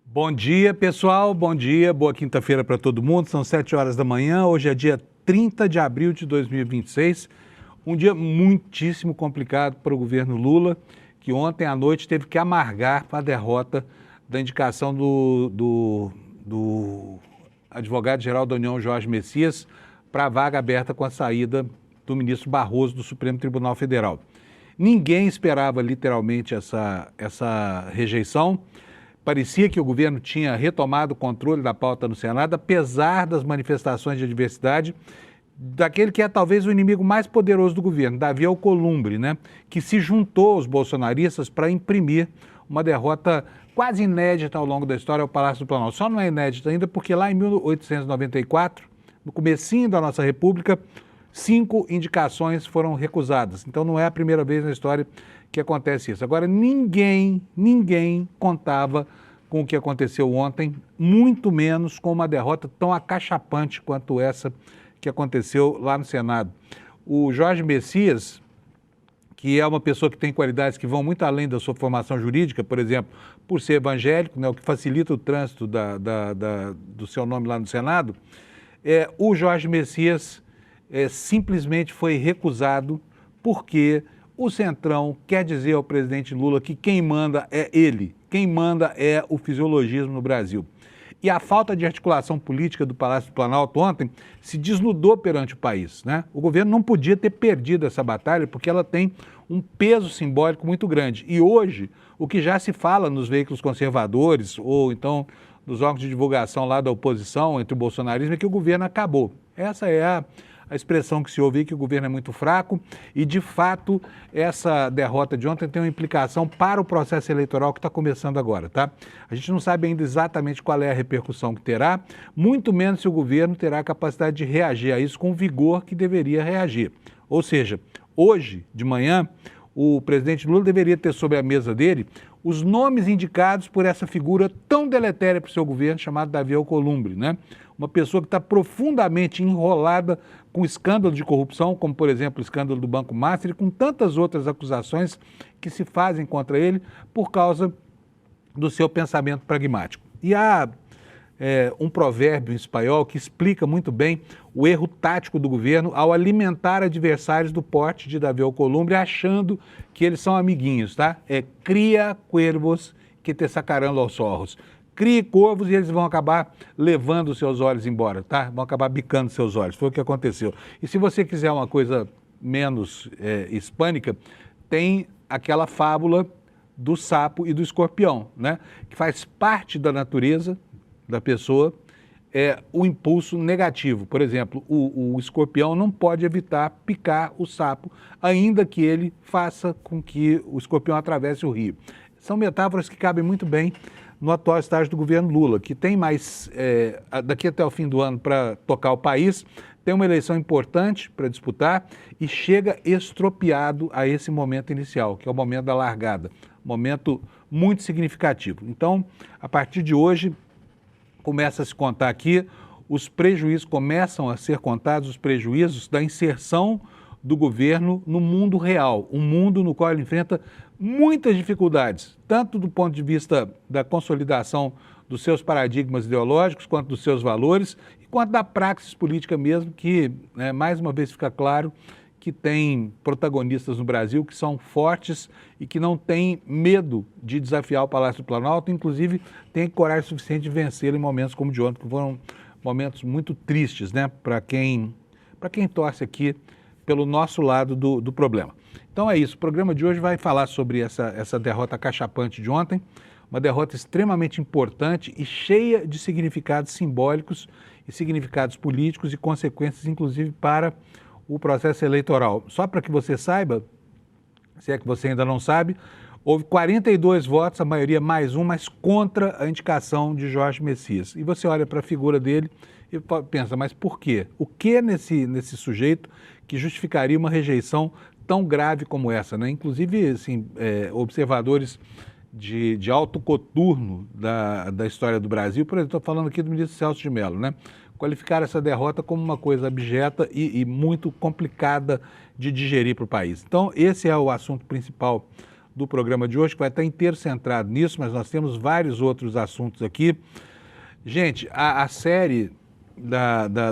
Bom dia, pessoal. Bom dia. Boa quinta-feira para todo mundo. São 7 horas da manhã. Hoje é dia 30 de abril de 2026. Um dia muitíssimo complicado para o governo Lula, que ontem à noite teve que amargar a derrota da indicação do advogado-geral da União, Jorge Messias, para a vaga aberta com a saída do ministro Barroso do Supremo Tribunal Federal. Ninguém esperava literalmente essa rejeição. Parecia que o governo tinha retomado o controle da pauta no Senado, apesar das manifestações de adversidade daquele que é talvez o inimigo mais poderoso do governo, Davi Alcolumbre, né? Que se juntou aos bolsonaristas para imprimir uma derrota quase inédita ao longo da história ao Palácio do Planalto. Só não é inédita ainda porque lá em 1894, no comecinho da nossa República, 5 indicações foram recusadas. Então não é a primeira vez na história que acontece isso. Agora, ninguém contava com o que aconteceu ontem, muito menos com uma derrota tão acachapante quanto essa que aconteceu lá no Senado. O Jorge Messias, que é uma pessoa que tem qualidades que vão muito além da sua formação jurídica, por exemplo, por ser evangélico, né, o que facilita o trânsito do seu nome lá no Senado, o Jorge Messias simplesmente foi recusado porque o Centrão quer dizer ao presidente Lula que quem manda é ele, quem manda é o fisiologismo no Brasil. E a falta de articulação política do Palácio do Planalto ontem se desnudou perante o país, né? O governo não podia ter perdido essa batalha porque ela tem um peso simbólico muito grande. E hoje, o que já se fala nos veículos conservadores ou então nos órgãos de divulgação lá da oposição entre o bolsonarismo é que o governo acabou. Essa é a expressão que se ouve, que o governo é muito fraco e, de fato, essa derrota de ontem tem uma implicação para o processo eleitoral que está começando agora, tá? A gente não sabe ainda exatamente qual é a repercussão que terá, muito menos se o governo terá a capacidade de reagir a isso com o vigor que deveria reagir. Ou seja, hoje de manhã, o presidente Lula deveria ter sobre a mesa dele os nomes indicados por essa figura tão deletéria para o seu governo, chamado Davi Alcolumbre, né? Uma pessoa que está profundamente enrolada com escândalo de corrupção, como, por exemplo, o escândalo do Banco Master e com tantas outras acusações que se fazem contra ele por causa do seu pensamento pragmático. E há um provérbio em espanhol que explica muito bem o erro tático do governo ao alimentar adversários do porte de Davi Alcolumbre, achando que eles são amiguinhos, tá? Cria cuervos que te sacarão los ojos. Crie corvos e eles vão acabar levando os seus olhos embora, tá? Vão acabar bicando seus olhos. Foi o que aconteceu. E se você quiser uma coisa menos hispânica, tem aquela fábula do sapo e do escorpião, né? Que faz parte da natureza da pessoa, o impulso negativo. Por exemplo, o escorpião não pode evitar picar o sapo, ainda que ele faça com que o escorpião atravesse o rio. São metáforas que cabem muito bem no atual estágio do governo Lula, que tem mais, daqui até o fim do ano, para tocar o país, tem uma eleição importante para disputar e chega estropiado a esse momento inicial, que é o momento da largada, momento muito significativo. Então, a partir de hoje, começa a se contar aqui, começam a ser contados os prejuízos da inserção do governo no mundo real, um mundo no qual ele enfrenta muitas dificuldades, tanto do ponto de vista da consolidação dos seus paradigmas ideológicos, quanto dos seus valores, e quanto da praxis política mesmo, que, mais uma vez fica claro, que tem protagonistas no Brasil que são fortes e que não têm medo de desafiar o Palácio do Planalto, inclusive têm coragem suficiente de vencer em momentos como o de ontem, que foram momentos muito tristes, né, para quem torce aqui pelo nosso lado do problema. Então é isso, o programa de hoje vai falar sobre essa derrota acachapante de ontem, uma derrota extremamente importante e cheia de significados simbólicos e significados políticos e consequências, inclusive, para o processo eleitoral. Só para que você saiba, se é que você ainda não sabe, houve 42 votos, a maioria mais um, mas contra a indicação de Jorge Messias. E você olha para a figura dele e pensa, mas por quê? O que nesse sujeito que justificaria uma rejeição tão grave como essa, né? Inclusive, assim, observadores de alto coturno da história do Brasil, por exemplo, estou falando aqui do ministro Celso de Mello, né? Qualificar essa derrota como uma coisa abjeta e muito complicada de digerir para o país. Então, esse é o assunto principal do programa de hoje, que vai estar inteiro centrado nisso, mas nós temos vários outros assuntos aqui. Gente, a série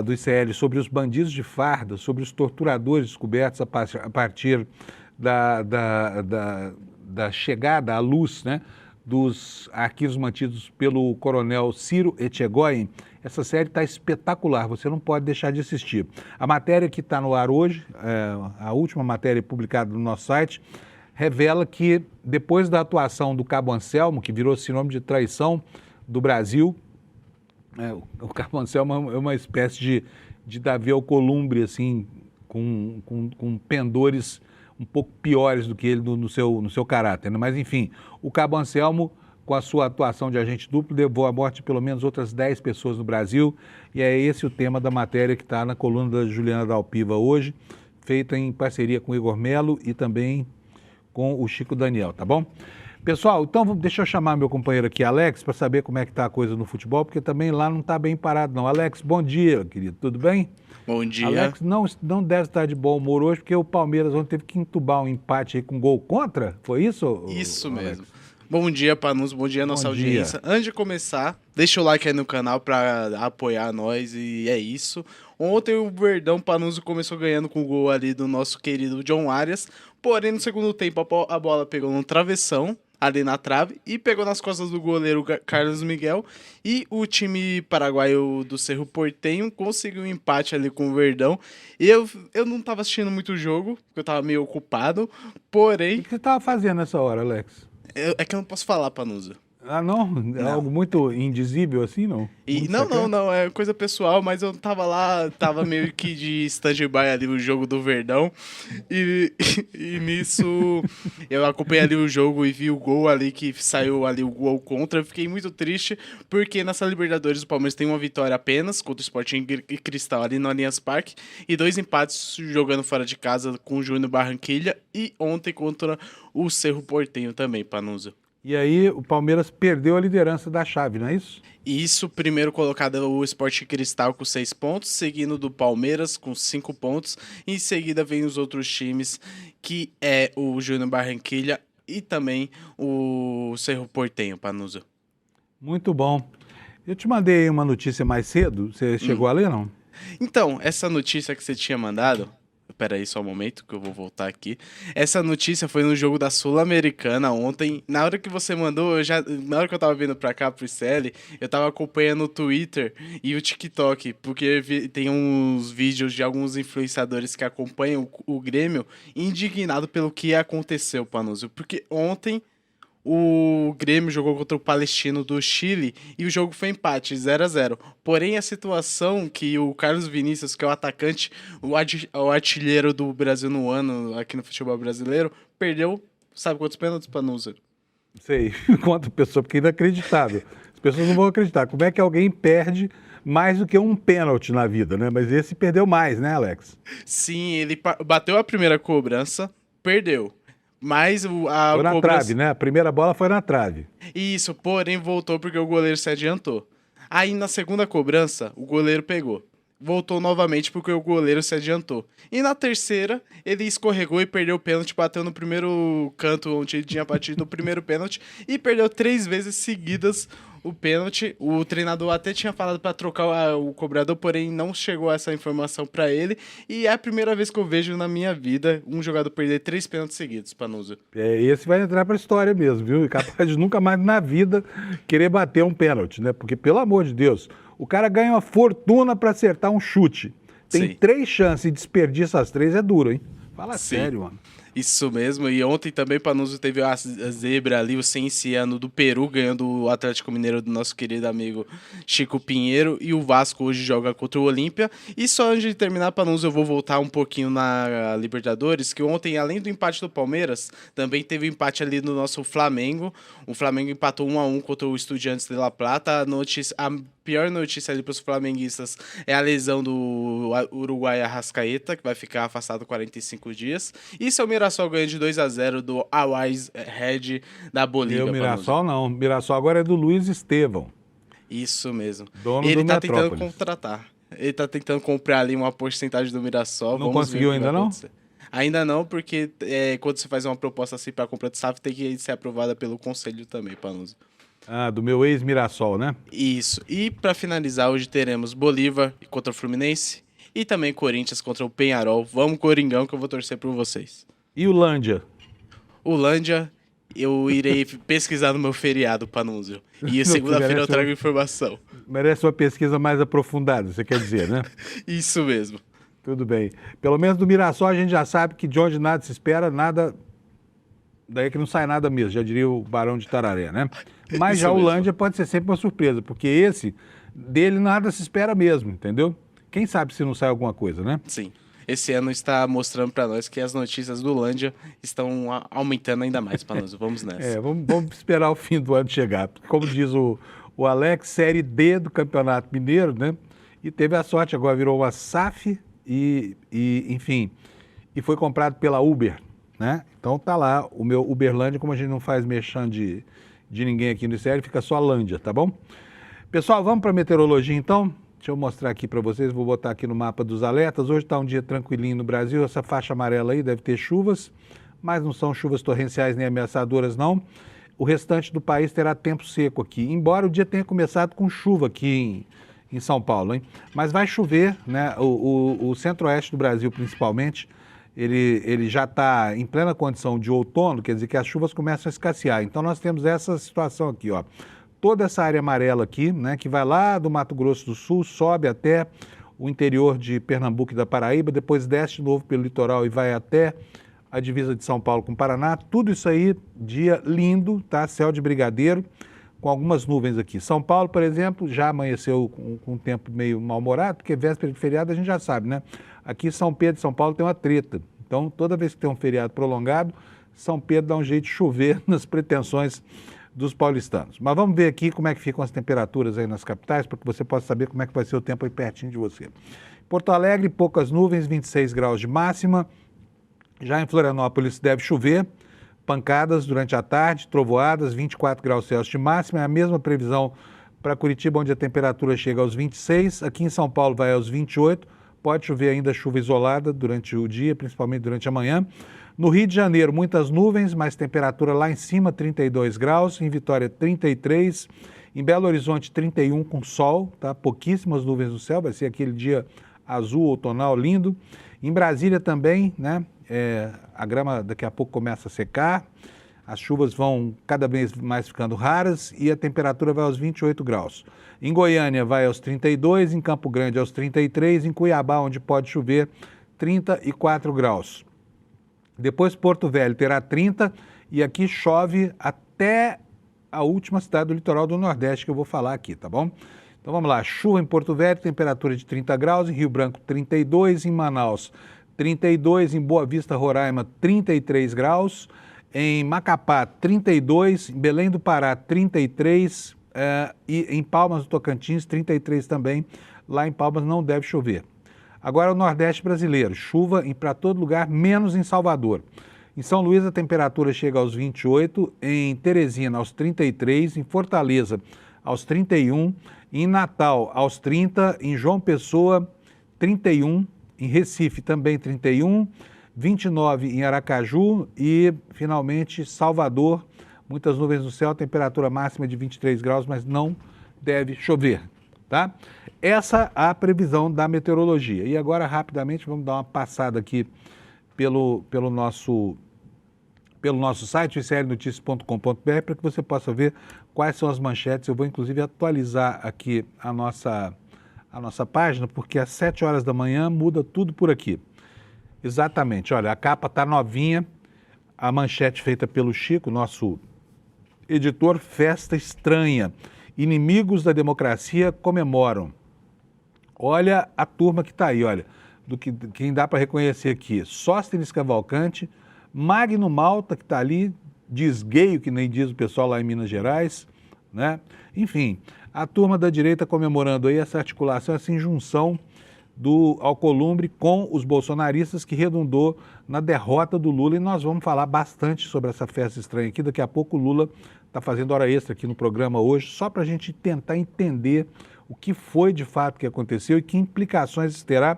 do ICL sobre os bandidos de farda, sobre os torturadores descobertos a partir da chegada à luz, né, dos arquivos mantidos pelo coronel Ciro Etchegoyen, essa série está espetacular, você não pode deixar de assistir. A matéria que está no ar hoje, a última matéria publicada no nosso site, revela que depois da atuação do Cabo Anselmo, que virou sinônimo de traição do Brasil, o Cabo Anselmo é uma espécie de Davi Alcolumbre, assim, com pendores um pouco piores do que ele no seu caráter, né? Mas, enfim, o Cabo Anselmo, com a sua atuação de agente duplo, levou à morte de pelo menos outras 10 pessoas no Brasil, e é esse o tema da matéria que está na coluna da Juliana Dalpiva hoje, feita em parceria com o Igor Melo e também com o Chico Daniel, tá bom? Pessoal, então deixa eu chamar meu companheiro aqui, Alex, para saber como é que está a coisa no futebol, porque também lá não está bem parado não. Alex, bom dia, querido, tudo bem? Bom dia. Alex não deve estar de bom humor hoje, porque o Palmeiras ontem teve que entubar um empate aí com gol contra, foi isso? Isso Alex? mesmo. Bom dia, Panuso, bom dia, nossa audiência. Antes de começar, deixa o like aí no canal para apoiar nós e é isso. Ontem o Verdão Panuso começou ganhando com o gol ali do nosso querido John Arias, porém no segundo tempo a bola pegou no travessão, ali na trave, e pegou nas costas do goleiro Carlos Miguel, e o time paraguaio do Cerro Porteño conseguiu um empate ali com o Verdão. E eu não estava assistindo muito o jogo, porque eu estava meio ocupado, porém... O que você estava fazendo nessa hora, Alex? É que eu não posso falar, Panuso. Ah, não? É algo muito indizível assim, não? E, não, é coisa pessoal, mas eu tava lá, tava meio que de stand-by ali o jogo do Verdão, e nisso eu acompanhei ali o jogo e vi o gol ali, que saiu ali o gol contra. Eu fiquei muito triste, porque nessa Libertadores o Palmeiras tem uma vitória apenas contra o Sporting Cristal ali no Allianz Parque, e 2 empates jogando fora de casa com o Júnior Barranquilla, e ontem contra o Cerro Porteño também, Panuso. E aí o Palmeiras perdeu a liderança da chave, não é isso? Isso, primeiro colocado é o Sport Cristal com 6 pontos, seguindo do Palmeiras com 5 pontos, e em seguida vem os outros times, que é o Júnior Barranquilla e também o Cerro Porteño, Panuso. Muito bom. Eu te mandei uma notícia mais cedo, você chegou a ler, não? Então, essa notícia que você tinha mandado... Espera aí só um momento que eu vou voltar aqui. Essa notícia foi no jogo da Sul-Americana ontem. Na hora que você mandou, na hora que eu tava vindo pra cá, pro ICL, eu tava acompanhando o Twitter e o TikTok, porque tem uns vídeos de alguns influenciadores que acompanham o Grêmio indignado pelo que aconteceu, Panuso. Porque ontem o Grêmio jogou contra o Palestino do Chile e o jogo foi empate, 0-0. Porém, a situação que o Carlos Vinícius, que é o atacante, o artilheiro do Brasil no ano, aqui no futebol brasileiro, perdeu, sabe quantos pênaltis, Panuso? Sei, quanto pessoa, porque é inacreditável. As pessoas não vão acreditar. Como é que alguém perde mais do que um pênalti na vida, né? Mas esse perdeu mais, né, Alex? Sim, ele bateu a primeira cobrança, perdeu. Mas foi na trave, né? A primeira bola foi na trave. Isso, porém voltou porque o goleiro se adiantou. Aí na segunda cobrança, o goleiro pegou. Voltou novamente porque o goleiro se adiantou. E na terceira, ele escorregou e perdeu o pênalti, bateu no primeiro canto onde ele tinha batido o primeiro pênalti e perdeu 3 vezes seguidas o pênalti. O treinador até tinha falado para trocar o cobrador, porém não chegou essa informação para ele. E é a primeira vez que eu vejo na minha vida um jogador perder 3 pênaltis seguidos, Panuso. Esse vai entrar para a história mesmo, viu? E capaz de nunca mais na vida querer bater um pênalti, né? Porque, pelo amor de Deus, o cara ganha uma fortuna para acertar um chute. Tem Sim. 3 chances e desperdiça as 3, é duro, hein? Fala Sim. sério, mano. Isso mesmo, e ontem também, Panuso, teve a zebra ali, o Cienciano do Peru, ganhando o Atlético Mineiro do nosso querido amigo Chico Pinheiro, e o Vasco hoje joga contra o Olímpia. E só antes de terminar, Panuso, eu vou voltar um pouquinho na Libertadores, que ontem, além do empate do Palmeiras, também teve um empate ali no nosso Flamengo. O Flamengo empatou 1-1 contra o Estudiantes de La Plata. A pior notícia ali para os flamenguistas é a lesão do Uruguai Arrascaeta, que vai ficar afastado 45 dias. E seu Mirassol ganha de 2-0 do Always Red da Bolívia. O Mirassol não. O Mirassol agora é do Luiz Estevão. Isso mesmo. Dono ele do tá Metrópolis. tentando contratar. Ele tá tentando comprar ali uma porcentagem do Mirassol. Não conseguiu ainda, não? Ainda não, porque quando você faz uma proposta assim para compra de SAF, tem que ser aprovada pelo conselho também, Panuso. Ah, do meu ex-Mirassol, né? Isso. E para finalizar, hoje teremos Bolívar contra o Fluminense e também Corinthians contra o Penharol. Vamos, Coringão, que eu vou torcer por vocês. E o Lândia? O Lândia, eu irei pesquisar no meu feriado, Panúzio. E segunda-feira eu trago informação. Merece uma pesquisa mais aprofundada, você quer dizer, né? Isso mesmo. Tudo bem. Pelo menos do Mirassol a gente já sabe que de onde nada se espera, nada... Daí que não sai nada mesmo, já diria o Barão de Tararé, né? Mas Isso já o mesmo. Lândia pode ser sempre uma surpresa, porque esse, dele nada se espera mesmo, entendeu? Quem sabe se não sai alguma coisa, né? Sim. Esse ano está mostrando para nós que as notícias do Lândia estão aumentando ainda mais, Panúzio. Vamos nessa. Vamos esperar o fim do ano chegar. Como diz o Alex, Série D do Campeonato Mineiro, né? E teve a sorte, agora virou uma SAF enfim, e foi comprado pela Uber, né? Então tá lá o meu Uberlândia, como a gente não faz merchan de ninguém aqui no Série, fica só Lândia, tá bom? Pessoal, vamos para meteorologia então? Deixa eu mostrar aqui para vocês, vou botar aqui no mapa dos alertas. Hoje está um dia tranquilinho no Brasil, essa faixa amarela aí deve ter chuvas, mas não são chuvas torrenciais nem ameaçadoras não. O restante do país terá tempo seco aqui, embora o dia tenha começado com chuva aqui em São Paulo, hein? Mas vai chover, né? O centro-oeste do Brasil, principalmente, ele já está em plena condição de outono, quer dizer que as chuvas começam a escassear. Então nós temos essa situação aqui, ó. Toda essa área amarela aqui, né, que vai lá do Mato Grosso do Sul, sobe até o interior de Pernambuco e da Paraíba, depois desce de novo pelo litoral e vai até a divisa de São Paulo com o Paraná. Tudo isso aí, dia lindo, tá? Céu de brigadeiro, com algumas nuvens aqui. São Paulo, por exemplo, já amanheceu com um tempo meio mal-humorado, porque véspera de feriado a gente já sabe, né? Aqui São Pedro e São Paulo tem uma treta. Então, toda vez que tem um feriado prolongado, São Pedro dá um jeito de chover nas pretensões dos paulistanos. Mas vamos ver aqui como é que ficam as temperaturas aí nas capitais, para que você possa saber como é que vai ser o tempo aí pertinho de você. Porto Alegre, poucas nuvens, 26 graus de máxima. Já em Florianópolis deve chover, pancadas durante a tarde, trovoadas, 24 graus Celsius de máxima. É a mesma previsão para Curitiba, onde a temperatura chega aos 26. Aqui em São Paulo vai aos 28. Pode chover ainda chuva isolada durante o dia, principalmente durante a manhã. No Rio de Janeiro, muitas nuvens, mas temperatura lá em cima, 32 graus. Em Vitória, 33. Em Belo Horizonte, 31 com sol, tá? Pouquíssimas nuvens no céu, vai ser aquele dia azul outonal lindo. Em Brasília também, né? A grama daqui a pouco começa a secar. As chuvas vão cada vez mais ficando raras e a temperatura vai aos 28 graus. Em Goiânia vai aos 32, em Campo Grande aos 33, em Cuiabá, onde pode chover, 34 graus. Depois Porto Velho terá 30 e aqui chove até a última cidade do litoral do Nordeste que eu vou falar aqui, tá bom? Então vamos lá, chuva em Porto Velho, temperatura de 30 graus, em Rio Branco 32, em Manaus 32, em Boa Vista, Roraima 33 graus, em Macapá 32, em Belém do Pará 33 e em Palmas do Tocantins 33 também, lá em Palmas não deve chover. Agora o Nordeste brasileiro, chuva para todo lugar, menos em Salvador. Em São Luís a temperatura chega aos 28, em Teresina aos 33, em Fortaleza aos 31, em Natal aos 30, em João Pessoa 31, em Recife também 31, 29 em Aracaju e finalmente Salvador, muitas nuvens no céu, temperatura máxima de 23 graus, mas não deve chover. Tá? Essa é a previsão da meteorologia. E agora, rapidamente, vamos dar uma passada aqui pelo nosso site, icrnoticias.com.br, para que você possa ver quais são as manchetes. Eu vou, inclusive, atualizar aqui a nossa página, porque às 7 horas da manhã muda tudo por aqui. Exatamente. Olha, a capa está novinha, a manchete feita pelo Chico, nosso editor, festa estranha. Inimigos da democracia comemoram. Olha a turma que está aí, olha, quem dá para reconhecer aqui. Sóstenes Cavalcante, Magno Malta, que está ali, Desgueio, que nem diz o pessoal lá em Minas Gerais, né? Enfim, a turma da direita comemorando aí essa articulação, essa injunção do Alcolumbre com os bolsonaristas que redundou na derrota do Lula, e nós vamos falar bastante sobre essa festa estranha aqui. Daqui a pouco o Lula está fazendo hora extra aqui no programa hoje, só para a gente tentar entender o que foi de fato que aconteceu e que implicações isso terá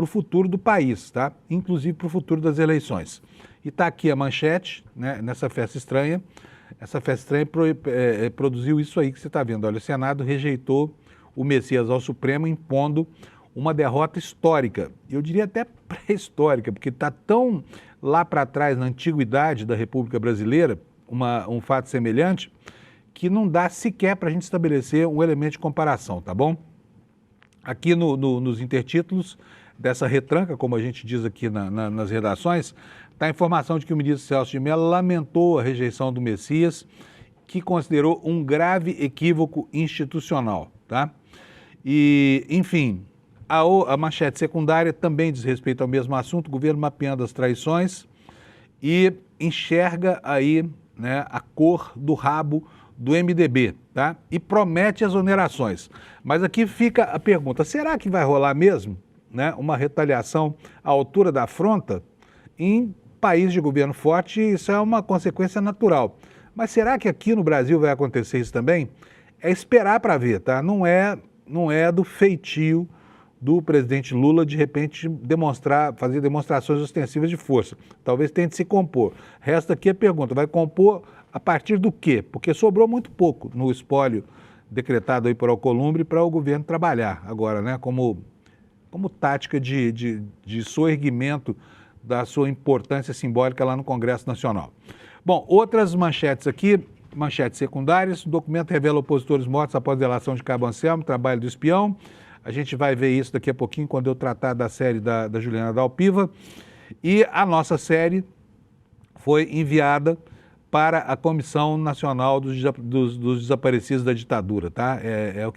para o futuro do país, tá? Inclusive para o futuro das eleições. E está aqui a manchete, né, nessa festa estranha. Essa festa estranha produziu isso aí que você está vendo. Olha, o Senado rejeitou o Messias ao Supremo, impondo uma derrota histórica. Eu diria até pré-histórica, porque está tão lá para trás, na antiguidade da República Brasileira, um fato semelhante, que não dá sequer para a gente estabelecer um elemento de comparação, tá bom? Aqui nos intertítulos dessa retranca, como a gente diz aqui nas redações, está a informação de que o ministro Celso de Mello lamentou a rejeição do Messias, que considerou um grave equívoco institucional, tá? E, enfim, a manchete secundária também diz respeito ao mesmo assunto, o governo mapeando as traições e enxerga aí, né, a cor do rabo do MDB, tá? E promete exonerações. Mas aqui fica a pergunta, será que vai rolar mesmo, né, uma retaliação à altura da afronta? Em país de governo forte, isso é uma consequência natural. Mas será que aqui no Brasil vai acontecer isso também? É esperar para ver, tá? Não é do feitio do presidente Lula, de repente, fazer demonstrações ostensivas de força. Talvez tente se compor. Resta aqui a pergunta, vai compor a partir do quê? Porque sobrou muito pouco no espólio decretado aí por Alcolumbre para o governo trabalhar agora, né? Como tática de soerguimento da sua importância simbólica lá no Congresso Nacional. Bom, outras manchetes aqui, manchetes secundárias, o documento revela opositores mortos após a delação de Cabo Anselmo, trabalho do espião. A gente vai ver isso daqui a pouquinho quando eu tratar da série da Juliana Dalpiva. E a nossa série foi enviada para a Comissão Nacional dos Desaparecidos da Ditadura, tá? É o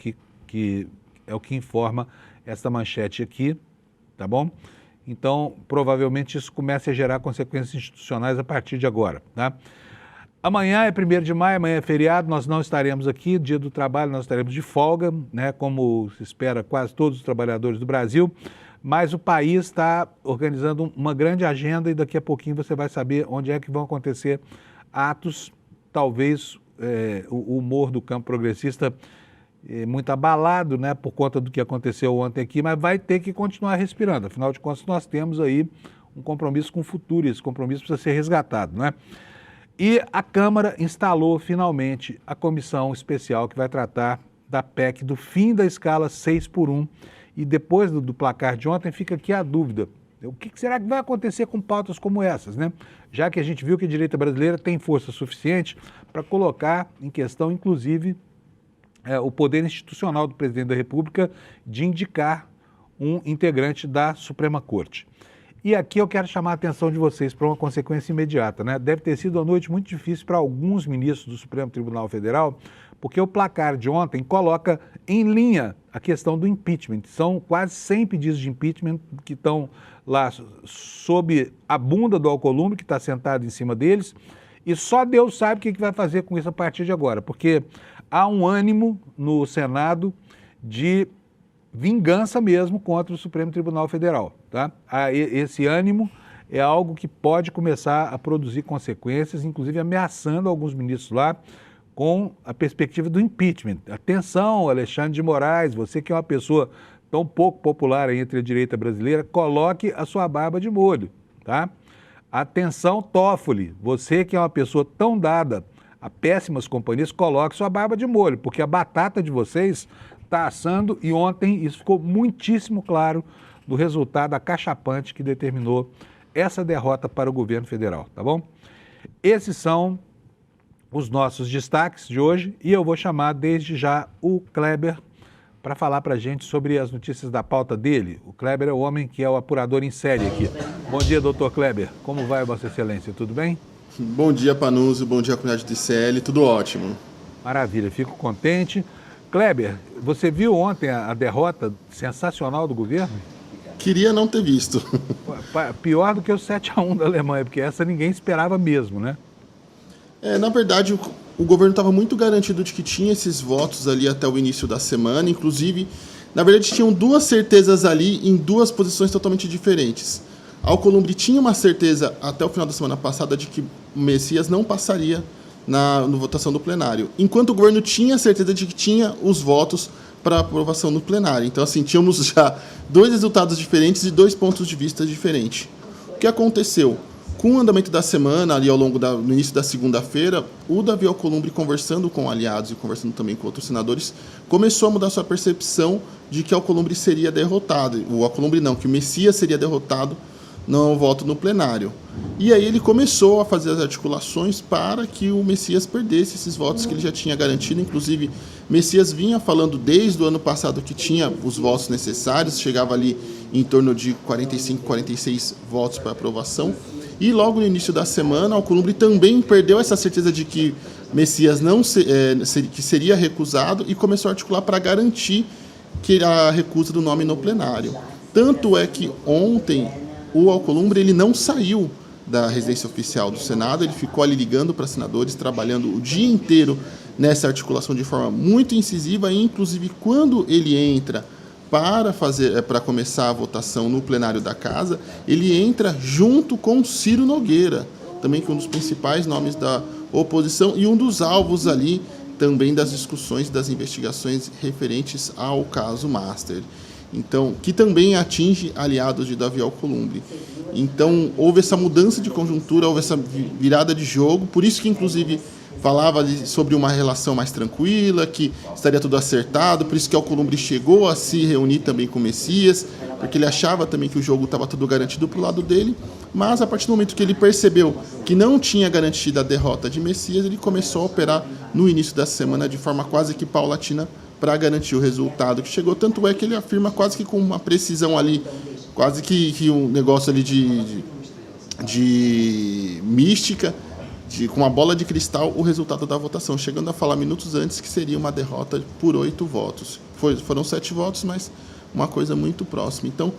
que informa esta manchete aqui, tá bom? Então, provavelmente isso comece a gerar consequências institucionais a partir de agora, tá? Amanhã é 1º de maio, amanhã é feriado, nós não estaremos aqui, dia do trabalho, nós estaremos de folga, né? Como se espera quase todos os trabalhadores do Brasil, mas o país está organizando uma grande agenda e daqui a pouquinho você vai saber onde é que vão acontecer atos, talvez o humor do campo progressista muito abalado, né, por conta do que aconteceu ontem aqui, mas vai ter que continuar respirando. Afinal de contas, nós temos aí um compromisso com o futuro, e esse compromisso precisa ser resgatado, né? E a Câmara instalou finalmente a comissão especial que vai tratar da PEC do fim da escala 6x1. E depois do placar de ontem fica aqui a dúvida. O que será que vai acontecer com pautas como essas, né? Já que a gente viu que a direita brasileira tem força suficiente para colocar em questão, inclusive, o poder institucional do presidente da República de indicar um integrante da Suprema Corte. E aqui eu quero chamar a atenção de vocês para uma consequência imediata, né? Deve ter sido uma noite muito difícil para alguns ministros do Supremo Tribunal Federal, porque o placar de ontem coloca em linha a questão do impeachment. São quase 100 pedidos de impeachment que estão lá sob a bunda do Alcolumbre, que está sentado em cima deles, e só Deus sabe o que vai fazer com isso a partir de agora, porque há um ânimo no Senado de vingança mesmo contra o Supremo Tribunal Federal, tá? Esse ânimo é algo que pode começar a produzir consequências, inclusive ameaçando alguns ministros lá com a perspectiva do impeachment. Atenção, Alexandre de Moraes, você que é uma pessoa tão pouco popular aí entre a direita brasileira, coloque a sua barba de molho, tá? Atenção, Toffoli, você que é uma pessoa tão dada a péssimas companhias, coloque sua barba de molho, porque a batata de vocês está assando e ontem isso ficou muitíssimo claro do resultado acachapante que determinou essa derrota para o governo federal, tá bom? Esses são os nossos destaques de hoje e eu vou chamar desde já o Kleber para falar para a gente sobre as notícias da pauta dele. O Kleber é o homem que é o apurador em série aqui. Bom dia, doutor Kleber. Como vai, Vossa Excelência? Tudo bem? Bom dia, Panunzio. Bom dia, comunidade do ICL. Tudo ótimo. Maravilha, fico contente. Kleber, você viu ontem a derrota sensacional do governo? Queria não ter visto. Pior do que o 7x1 da Alemanha, porque essa ninguém esperava mesmo, né? Na verdade, o governo estava muito garantido de que tinha esses votos ali até o início da semana. Inclusive, na verdade, tinham duas certezas ali em duas posições totalmente diferentes. Alcolumbre tinha uma certeza até o final da semana passada de que o Messias não passaria na votação do plenário, enquanto o governo tinha certeza de que tinha os votos para aprovação no plenário. Então, assim, tínhamos já 2 resultados diferentes e 2 pontos de vista diferentes. O que aconteceu? Com o andamento da semana, ali no início da segunda-feira, o Davi Alcolumbre, conversando com aliados e conversando também com outros senadores, começou a mudar sua percepção de que Alcolumbre seria derrotado. O Alcolumbre não, que o Messias seria derrotado no voto no plenário. E aí ele começou a fazer as articulações para que o Messias perdesse esses votos que ele já tinha garantido. Inclusive, Messias vinha falando desde o ano passado que tinha os votos necessários, chegava ali em torno de 45, 46 votos para aprovação. E logo no início da semana, Alcolumbre também perdeu essa certeza de que Messias que seria recusado e começou a articular para garantir que a recusa do nome no plenário. Tanto é que ontem o Alcolumbre ele não saiu da residência oficial do Senado, ele ficou ali ligando para senadores, trabalhando o dia inteiro nessa articulação de forma muito incisiva, e inclusive quando ele entra para começar a votação no plenário da Casa, ele entra junto com Ciro Nogueira, também que é um dos principais nomes da oposição e um dos alvos ali também das discussões, das investigações referentes ao caso Master. Então, que também atinge aliados de Davi Alcolumbre. Então, houve essa mudança de conjuntura, houve essa virada de jogo, por isso que, inclusive, falava sobre uma relação mais tranquila, que estaria tudo acertado, por isso que Alcolumbre chegou a se reunir também com o Messias, porque ele achava também que o jogo estava tudo garantido para o lado dele, mas a partir do momento que ele percebeu que não tinha garantido a derrota de Messias, ele começou a operar no início da semana de forma quase que paulatina para garantir o resultado que chegou. Tanto é que ele afirma quase que com uma precisão ali, quase que um negócio ali de mística, com uma bola de cristal, o resultado da votação, chegando a falar minutos antes que seria uma derrota por 8 votos. Foram 7 votos, mas uma coisa muito próxima. Então,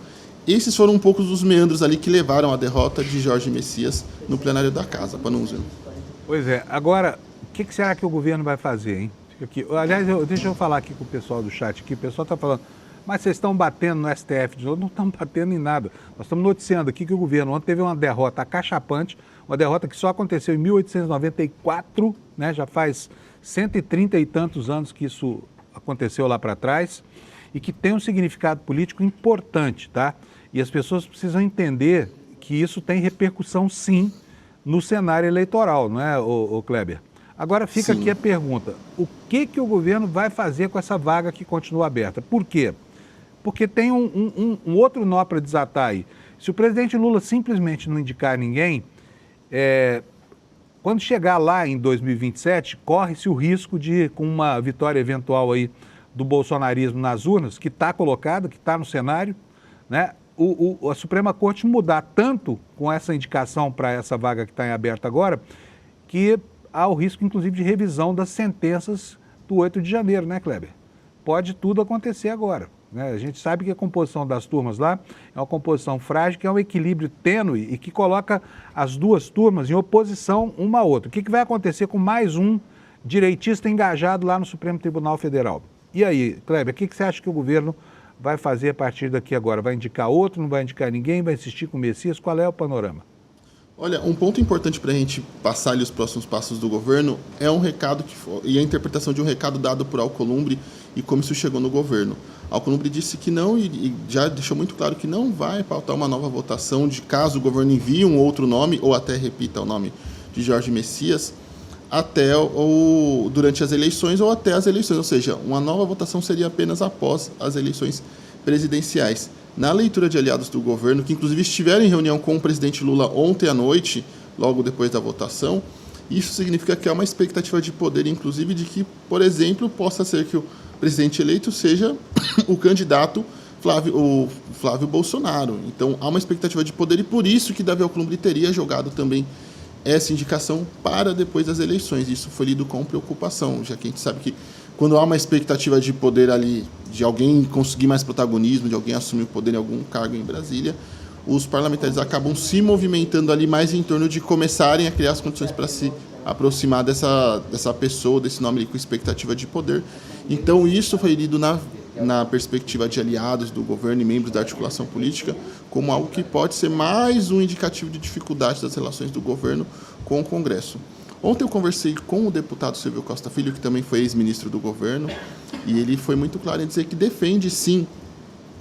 esses foram um pouco dos meandros ali que levaram à derrota de Jorge Messias no plenário da Casa, Panunzio. Pois é. Agora, o que será que o governo vai fazer, hein? Aqui. Aliás, deixa eu falar aqui com o pessoal do chat aqui. O pessoal está falando, mas vocês estão batendo no STF de novo? Não estamos batendo em nada. Nós estamos noticiando aqui que o governo ontem teve uma derrota acachapante, uma derrota que só aconteceu em 1894, né? Já faz 130 e tantos anos que isso aconteceu lá para trás, e que tem um significado político importante, tá? E as pessoas precisam entender que isso tem repercussão, sim, no cenário eleitoral, não é, ô Kleber? Agora fica Sim. Aqui a pergunta, o que o governo vai fazer com essa vaga que continua aberta? Por quê? Porque tem um outro nó para desatar aí. Se o presidente Lula simplesmente não indicar ninguém, quando chegar lá em 2027, corre-se o risco de, com uma vitória eventual aí do bolsonarismo nas urnas, que está colocada, que está no cenário, né? A Suprema Corte mudar tanto com essa indicação para essa vaga que está em aberto agora, que há o risco, inclusive, de revisão das sentenças do 8 de janeiro, né, Kleber? Pode tudo acontecer agora, né? A gente sabe que a composição das turmas lá é uma composição frágil, que é um equilíbrio tênue e que coloca as duas turmas em oposição uma à outra. O que vai acontecer com mais um direitista engajado lá no Supremo Tribunal Federal? E aí, Kleber, o que você acha que o governo vai fazer a partir daqui agora? Vai indicar outro, não vai indicar ninguém, vai insistir com o Messias? Qual é o panorama? Olha, um ponto importante para a gente passar ali os próximos passos do governo é um recado e a interpretação de um recado dado por Alcolumbre e como isso chegou no governo. Alcolumbre disse que não, e já deixou muito claro que não vai pautar uma nova votação de caso o governo envie um outro nome ou até repita o nome de Jorge Messias até ou durante as eleições ou até as eleições, ou seja, uma nova votação seria apenas após as eleições presidenciais. Na leitura de aliados do governo, que inclusive estiveram em reunião com o presidente Lula ontem à noite, logo depois da votação, isso significa que há uma expectativa de poder, inclusive, de que, por exemplo, possa ser que o presidente eleito seja o candidato Flávio Bolsonaro. Então, há uma expectativa de poder e por isso que Davi Alcolumbre teria jogado também essa indicação para depois das eleições. Isso foi lido com preocupação, já que a gente sabe que quando há uma expectativa de poder ali, de alguém conseguir mais protagonismo, de alguém assumir o poder em algum cargo em Brasília, os parlamentares acabam se movimentando ali mais em torno de começarem a criar as condições para se aproximar dessa pessoa, desse nome ali com expectativa de poder. Então, isso foi lido na perspectiva de aliados do governo e membros da articulação política como algo que pode ser mais um indicativo de dificuldade das relações do governo com o Congresso. Ontem eu conversei com o deputado Silvio Costa Filho, que também foi ex-ministro do governo, e ele foi muito claro em dizer que defende, sim,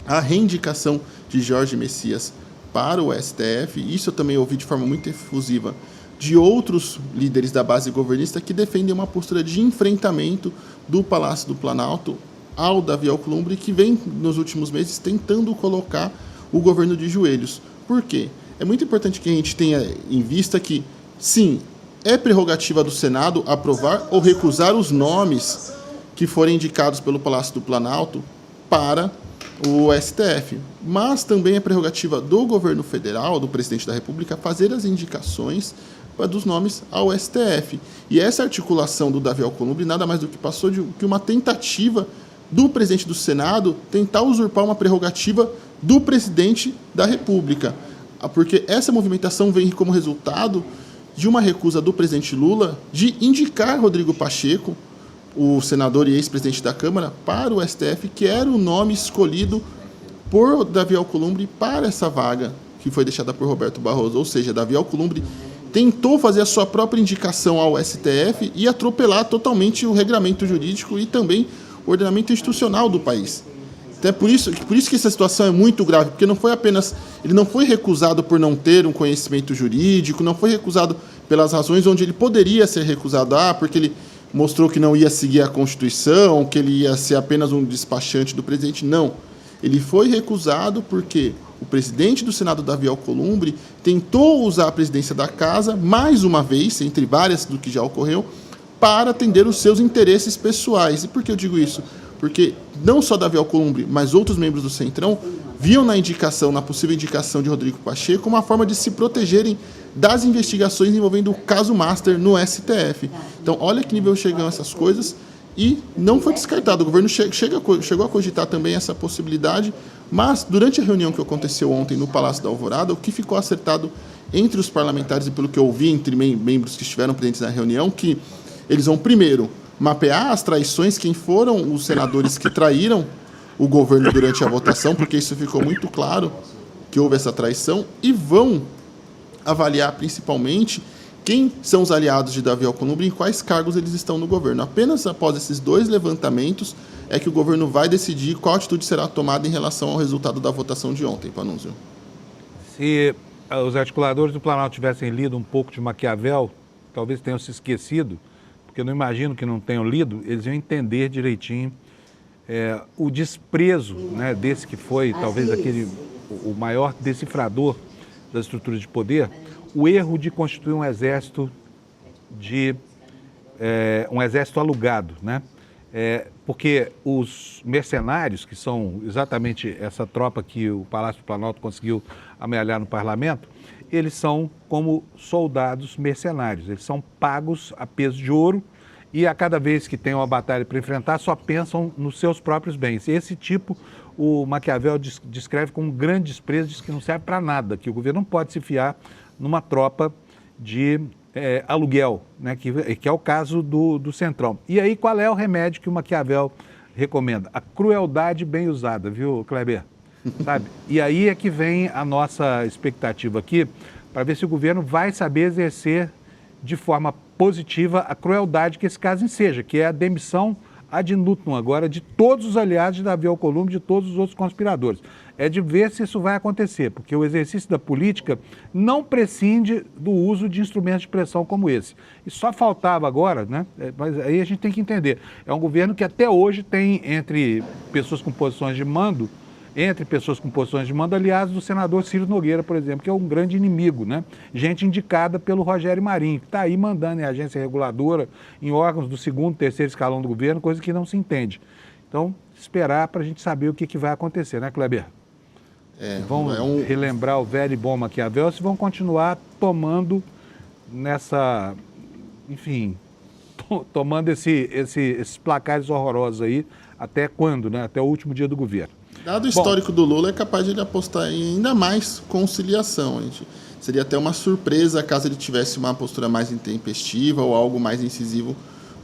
a reindicação de Jorge Messias para o STF. Isso eu também ouvi de forma muito efusiva de outros líderes da base governista que defendem uma postura de enfrentamento do Palácio do Planalto ao Davi Alcolumbre, que vem, nos últimos meses, tentando colocar o governo de joelhos. Por quê? É muito importante que a gente tenha em vista que, sim, é prerrogativa do Senado aprovar ou recusar os nomes que forem indicados pelo Palácio do Planalto para o STF. Mas também é prerrogativa do governo federal, do presidente da República, fazer as indicações dos nomes ao STF. E essa articulação do Davi Alcolumbre nada mais do que passou de que uma tentativa do presidente do Senado tentar usurpar uma prerrogativa do presidente da República. Porque essa movimentação vem como resultado de uma recusa do presidente Lula de indicar Rodrigo Pacheco, o senador e ex-presidente da Câmara, para o STF, que era o nome escolhido por Davi Alcolumbre para essa vaga que foi deixada por Roberto Barroso. Ou seja, Davi Alcolumbre tentou fazer a sua própria indicação ao STF e atropelar totalmente o regramento jurídico e também o ordenamento institucional do país. Então é por isso que essa situação é muito grave, porque não foi apenas, ele não foi recusado por não ter um conhecimento jurídico, não foi recusado pelas razões onde ele poderia ser recusado, porque ele mostrou que não ia seguir a Constituição, que ele ia ser apenas um despachante do presidente. Não. Ele foi recusado porque o presidente do Senado, Davi Alcolumbre, tentou usar a presidência da Casa, mais uma vez, entre várias do que já ocorreu, para atender os seus interesses pessoais. E por que eu digo isso? Porque não só Davi Alcolumbre, mas outros membros do Centrão viam na possível indicação de Rodrigo Pacheco uma forma de se protegerem das investigações envolvendo o caso Master no STF. Então, olha que nível chegam essas coisas e não foi descartado. O governo chegou a cogitar também essa possibilidade, mas durante a reunião que aconteceu ontem no Palácio da Alvorada, o que ficou acertado entre os parlamentares e pelo que eu ouvi entre membros que estiveram presentes na reunião, que eles vão primeiro mapear as traições, quem foram os senadores que traíram o governo durante a votação, porque isso ficou muito claro que houve essa traição, e vão avaliar principalmente quem são os aliados de Davi Alcolumbre e em quais cargos eles estão no governo. Apenas após esses dois levantamentos é que o governo vai decidir qual atitude será tomada em relação ao resultado da votação de ontem, Panunzio. Se os articuladores do Planalto tivessem lido um pouco de Maquiavel, talvez tenham se esquecido, porque eu não imagino que não tenham lido, eles iam entender direitinho o desprezo, né, desse que foi talvez o maior decifrador das estruturas de poder, o erro de constituir um exército alugado, né? Porque os mercenários, que são exatamente essa tropa que o Palácio do Planalto conseguiu amealhar no parlamento, eles são como soldados mercenários, eles são pagos a peso de ouro e a cada vez que tem uma batalha para enfrentar só pensam nos seus próprios bens. Esse tipo o Maquiavel descreve com um grande desprezo, diz que não serve para nada, que o governo não pode se fiar numa tropa de aluguel, né, que é o caso do Centrão. E aí qual é o remédio que o Maquiavel recomenda? A crueldade bem usada, viu, Kleber? Sabe? E aí é que vem a nossa expectativa aqui, para ver se o governo vai saber exercer de forma positiva a crueldade que esse caso enseja, que é a demissão ad nutum agora de todos os aliados de Davi Alcolumbre, de todos os outros conspiradores. É de ver se isso vai acontecer, porque o exercício da política não prescinde do uso de instrumentos de pressão como esse. E só faltava agora, né? Mas aí a gente tem que entender, é um governo que até hoje tem entre pessoas com posições de mando, aliados do senador Ciro Nogueira, por exemplo, que é um grande inimigo, né? Gente indicada pelo Rogério Marinho, que está aí mandando em agência reguladora, em órgãos do segundo, terceiro escalão do governo, coisa que não se entende. Então, esperar para a gente saber o que vai acontecer, né, Kleber? Vão relembrar o velho e bom Maquiavel, se vão continuar tomando tomando esses placares horrorosos aí, até quando, né? Até o último dia do governo. Dado o histórico do Lula, é capaz de ele apostar em ainda mais conciliação. Seria até uma surpresa caso ele tivesse uma postura mais intempestiva ou algo mais incisivo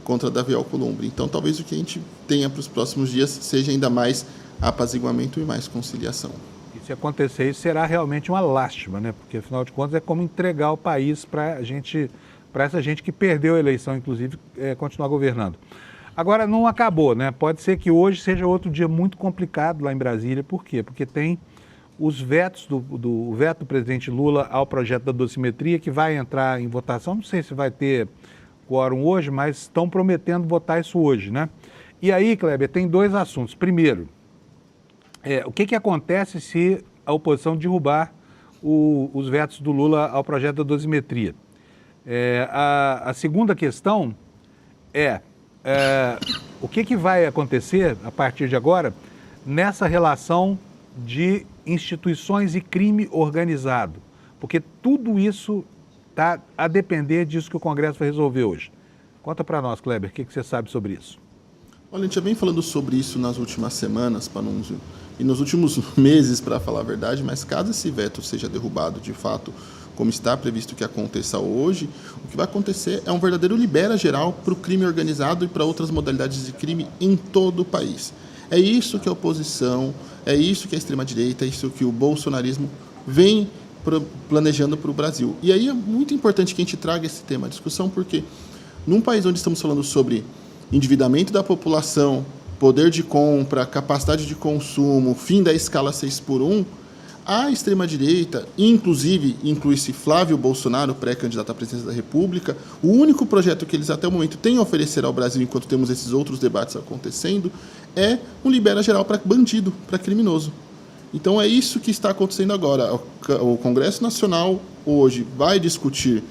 contra Davi Alcolumbre. Então, talvez o que a gente tenha para os próximos dias seja ainda mais apaziguamento e mais conciliação. E se acontecer isso, será realmente uma lástima, né? Porque, afinal de contas, é como entregar o país para a gente para essa gente que perdeu a eleição, inclusive, continuar governando. Agora, não acabou, né? Pode ser que hoje seja outro dia muito complicado lá em Brasília. Por quê? Porque tem os vetos do veto do presidente Lula ao projeto da dosimetria, que vai entrar em votação. Não sei se vai ter quórum hoje, mas estão prometendo votar isso hoje, né? E aí, Kleber, tem dois assuntos. Primeiro, o que acontece se a oposição derrubar os vetos do Lula ao projeto da dosimetria? A segunda questão o que vai acontecer a partir de agora nessa relação de instituições e crime organizado? Porque tudo isso está a depender disso que o Congresso vai resolver hoje. Conta para nós, Kleber, o que você sabe sobre isso? Olha, a gente já vem falando sobre isso nas últimas semanas, Panunzio, e nos últimos meses, para falar a verdade, mas caso esse veto seja derrubado de fato, como está previsto que aconteça hoje, o que vai acontecer é um verdadeiro libera geral para o crime organizado e para outras modalidades de crime em todo o país. É isso que a oposição, é isso que a extrema-direita, é isso que o bolsonarismo vem planejando para o Brasil. E aí é muito importante que a gente traga esse tema à discussão, porque num país onde estamos falando sobre endividamento da população, poder de compra, capacidade de consumo, fim da escala 6x1, a extrema-direita, inclusive inclui-se Flávio Bolsonaro, pré-candidato à presidência da República, o único projeto que eles até o momento têm a oferecer ao Brasil, enquanto temos esses outros debates acontecendo, é um libera geral para bandido, para criminoso. Então é isso que está acontecendo agora. O Congresso Nacional hoje vai discutir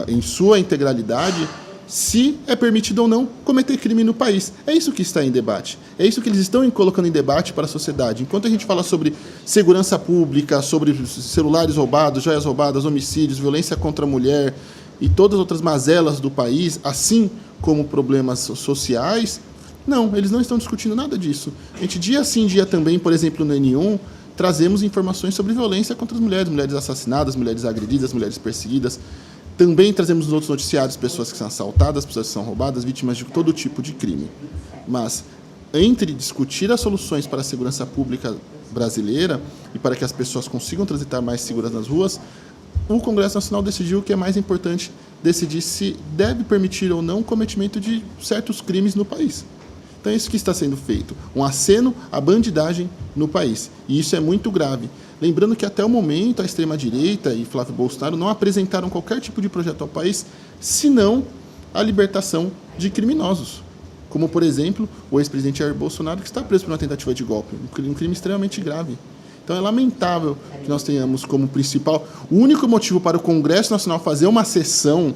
em sua integralidade se é permitido ou não cometer crime no país. É isso que está em debate. É isso que eles estão colocando em debate para a sociedade. Enquanto a gente fala sobre segurança pública, sobre celulares roubados, joias roubadas, homicídios, violência contra a mulher e todas as outras mazelas do país, assim como problemas sociais, não, eles não estão discutindo nada disso. A gente, dia sim, dia também, por exemplo, no N1, trazemos informações sobre violência contra as mulheres assassinadas, mulheres agredidas, mulheres perseguidas. Também trazemos nos outros noticiários pessoas que são assaltadas, pessoas que são roubadas, vítimas de todo tipo de crime. Mas, entre discutir as soluções para a segurança pública brasileira e para que as pessoas consigam transitar mais seguras nas ruas, o Congresso Nacional decidiu que é mais importante decidir se deve permitir ou não o cometimento de certos crimes no país. Então é isso que está sendo feito, um aceno à bandidagem no país. E isso é muito grave. Lembrando que até o momento a extrema-direita e Flávio Bolsonaro não apresentaram qualquer tipo de projeto ao país, senão a libertação de criminosos. Como, por exemplo, o ex-presidente Jair Bolsonaro, que está preso por uma tentativa de golpe, um crime extremamente grave. Então é lamentável que nós tenhamos como principal, o único motivo para o Congresso Nacional fazer uma sessão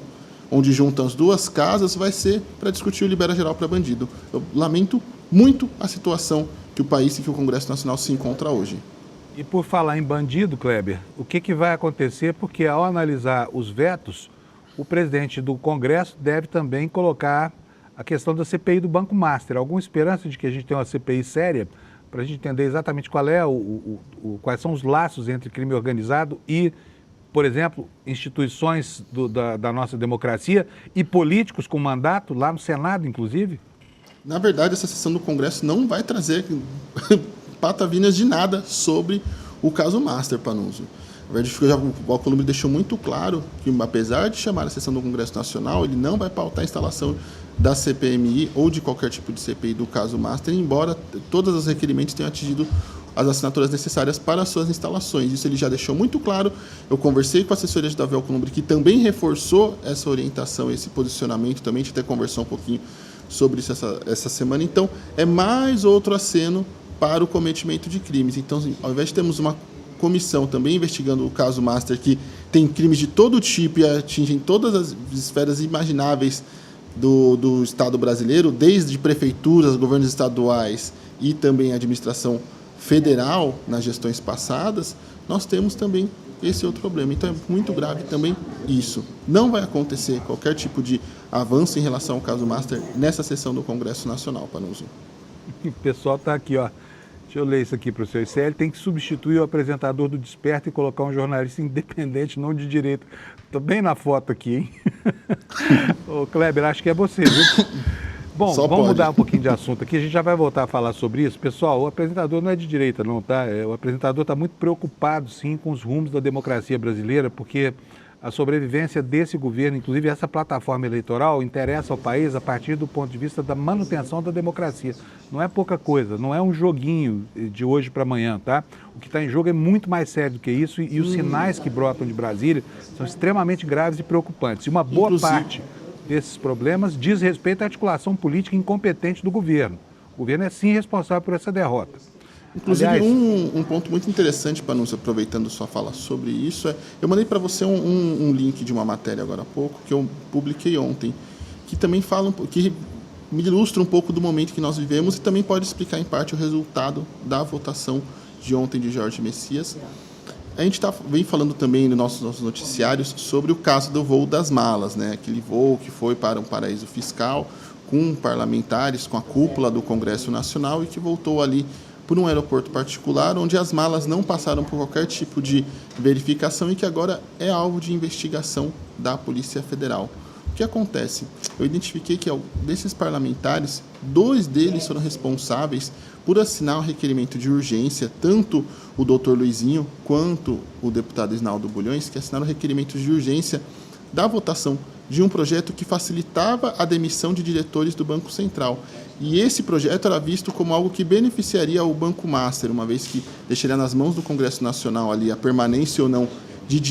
onde juntam as duas casas vai ser para discutir o libera geral para bandido. Eu lamento muito a situação que o país e que o Congresso Nacional se encontra hoje. E por falar em bandido, Kleber, o que vai acontecer? Porque ao analisar os vetos, o presidente do Congresso deve também colocar a questão da CPI do Banco Master. Alguma esperança de que a gente tenha uma CPI séria para a gente entender exatamente quais são os laços entre crime organizado e, por exemplo, instituições da nossa democracia e políticos com mandato, lá no Senado, inclusive? Na verdade, essa sessão do Congresso não vai trazer patavinas de nada sobre o caso Master, Panunzio. Na verdade, o Alcolumbre deixou muito claro que, apesar de chamar a sessão do Congresso Nacional, ele não vai pautar a instalação da CPMI ou de qualquer tipo de CPI do caso Master, embora todos os requerimentos tenham atingido as assinaturas necessárias para as suas instalações. Isso ele já deixou muito claro. Eu conversei com a assessoria de Davi Alcolumbre, que também reforçou essa orientação, esse posicionamento também. A gente até conversou um pouquinho sobre isso essa semana. Então, é mais outro aceno para o cometimento de crimes. Então, ao invés de termos uma comissão também investigando o caso Master, que tem crimes de todo tipo e atingem todas as esferas imagináveis do Estado brasileiro, desde prefeituras, governos estaduais e também a administração federal nas gestões passadas, nós temos também esse outro problema. Então é muito grave também isso. Não vai acontecer qualquer tipo de avanço em relação ao caso Master nessa sessão do Congresso Nacional, Panunzio. O pessoal está aqui, ó. Deixa eu ler isso aqui para o senhor. ICL tem que substituir o apresentador do Desperta e colocar um jornalista independente, não de direita. Estou bem na foto aqui, hein? Ô, Kleber, acho que é você, viu? Bom, vamos mudar um pouquinho de assunto aqui. A gente já vai voltar a falar sobre isso. Pessoal, o apresentador não é de direita, não, tá? O apresentador está muito preocupado, sim, com os rumos da democracia brasileira, porque a sobrevivência desse governo, inclusive essa plataforma eleitoral, interessa ao país a partir do ponto de vista da manutenção da democracia. Não é pouca coisa, não é um joguinho de hoje para amanhã, tá? O que está em jogo é muito mais sério do que isso e os sinais que brotam de Brasília são extremamente graves e preocupantes. E uma boa parte desses problemas diz respeito à articulação política incompetente do governo. O governo é sim responsável por essa derrota. Inclusive, Aliás, um ponto muito interessante, Panunzio, aproveitando sua fala sobre isso, eu mandei para você um link de uma matéria agora há pouco, que eu publiquei ontem, que também fala, que me ilustra um pouco do momento que nós vivemos e também pode explicar em parte o resultado da votação de ontem de Jorge Messias. A gente vem falando também nos nossos noticiários sobre o caso do voo das malas, né? Aquele voo que foi para um paraíso fiscal com parlamentares, com a cúpula do Congresso Nacional e que voltou ali por um aeroporto particular, onde as malas não passaram por qualquer tipo de verificação e que agora é alvo de investigação da Polícia Federal. O que acontece? Eu identifiquei que desses parlamentares, 2 deles foram responsáveis por assinar o requerimento de urgência, tanto o doutor Luizinho quanto o deputado Isnaldo Bulhões, que assinaram requerimentos de urgência da votação de um projeto que facilitava a demissão de diretores do Banco Central. E esse projeto era visto como algo que beneficiaria o Banco Master, uma vez que deixaria nas mãos do Congresso Nacional ali a permanência ou não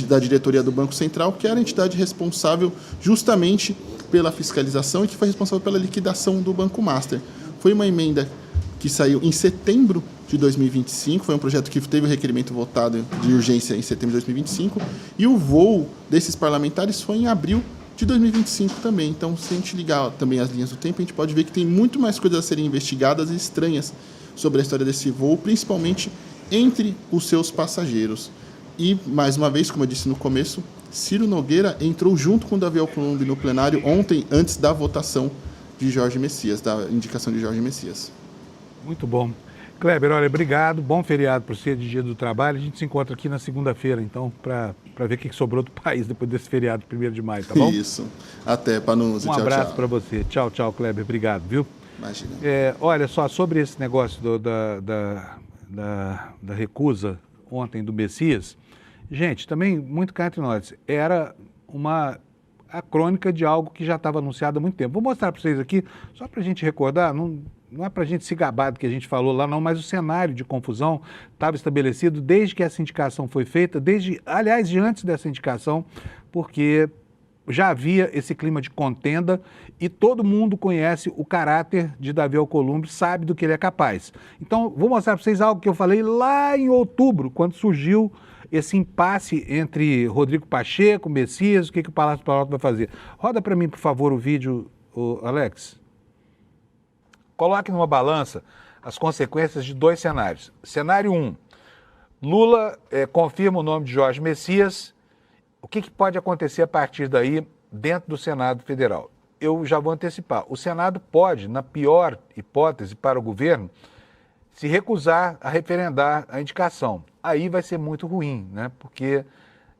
da diretoria do Banco Central, que era a entidade responsável justamente pela fiscalização e que foi responsável pela liquidação do Banco Master. Foi uma emenda que saiu em setembro de 2025, foi um projeto que teve o requerimento votado de urgência em setembro de 2025, e o voo desses parlamentares foi em abril de 2025 também. Então, se a gente ligar também as linhas do tempo, a gente pode ver que tem muito mais coisas a serem investigadas e estranhas sobre a história desse voo, principalmente entre os seus passageiros. E, mais uma vez, como eu disse no começo, Ciro Nogueira entrou junto com o Davi Alcolumbre no plenário ontem, antes da votação de Jorge Messias, da indicação de Jorge Messias. Muito bom. Kleber, olha, obrigado. Bom feriado por ser de Dia do Trabalho. A gente se encontra aqui na segunda-feira, então, para ver o que sobrou do país depois desse feriado, 1º de maio, tá bom? Isso. Até, Panunzio. Um abraço para você. Tchau, tchau, Kleber. Obrigado, viu? Imagina. Olha só, sobre esse negócio da recusa ontem do Messias, gente, também, muito cá entre nós, era a crônica de algo que já estava anunciado há muito tempo. Vou mostrar para vocês aqui, só para a gente recordar, não é para a gente se gabar do que a gente falou lá, não, mas o cenário de confusão estava estabelecido desde que essa indicação foi feita, aliás, de antes dessa indicação, porque já havia esse clima de contenda e todo mundo conhece o caráter de Davi Alcolumbre, sabe do que ele é capaz. Então, vou mostrar para vocês algo que eu falei lá em outubro, quando surgiu esse impasse entre Rodrigo Pacheco, Messias, o que o Palácio do Planalto vai fazer. Roda para mim, por favor, o vídeo, Alex. Coloque numa balança as consequências de 2 cenários. Cenário 1, Lula confirma o nome de Jorge Messias. O que pode acontecer a partir daí dentro do Senado Federal? Eu já vou antecipar. O Senado pode, na pior hipótese para o governo, se recusar a referendar a indicação. Aí vai ser muito ruim, né? Porque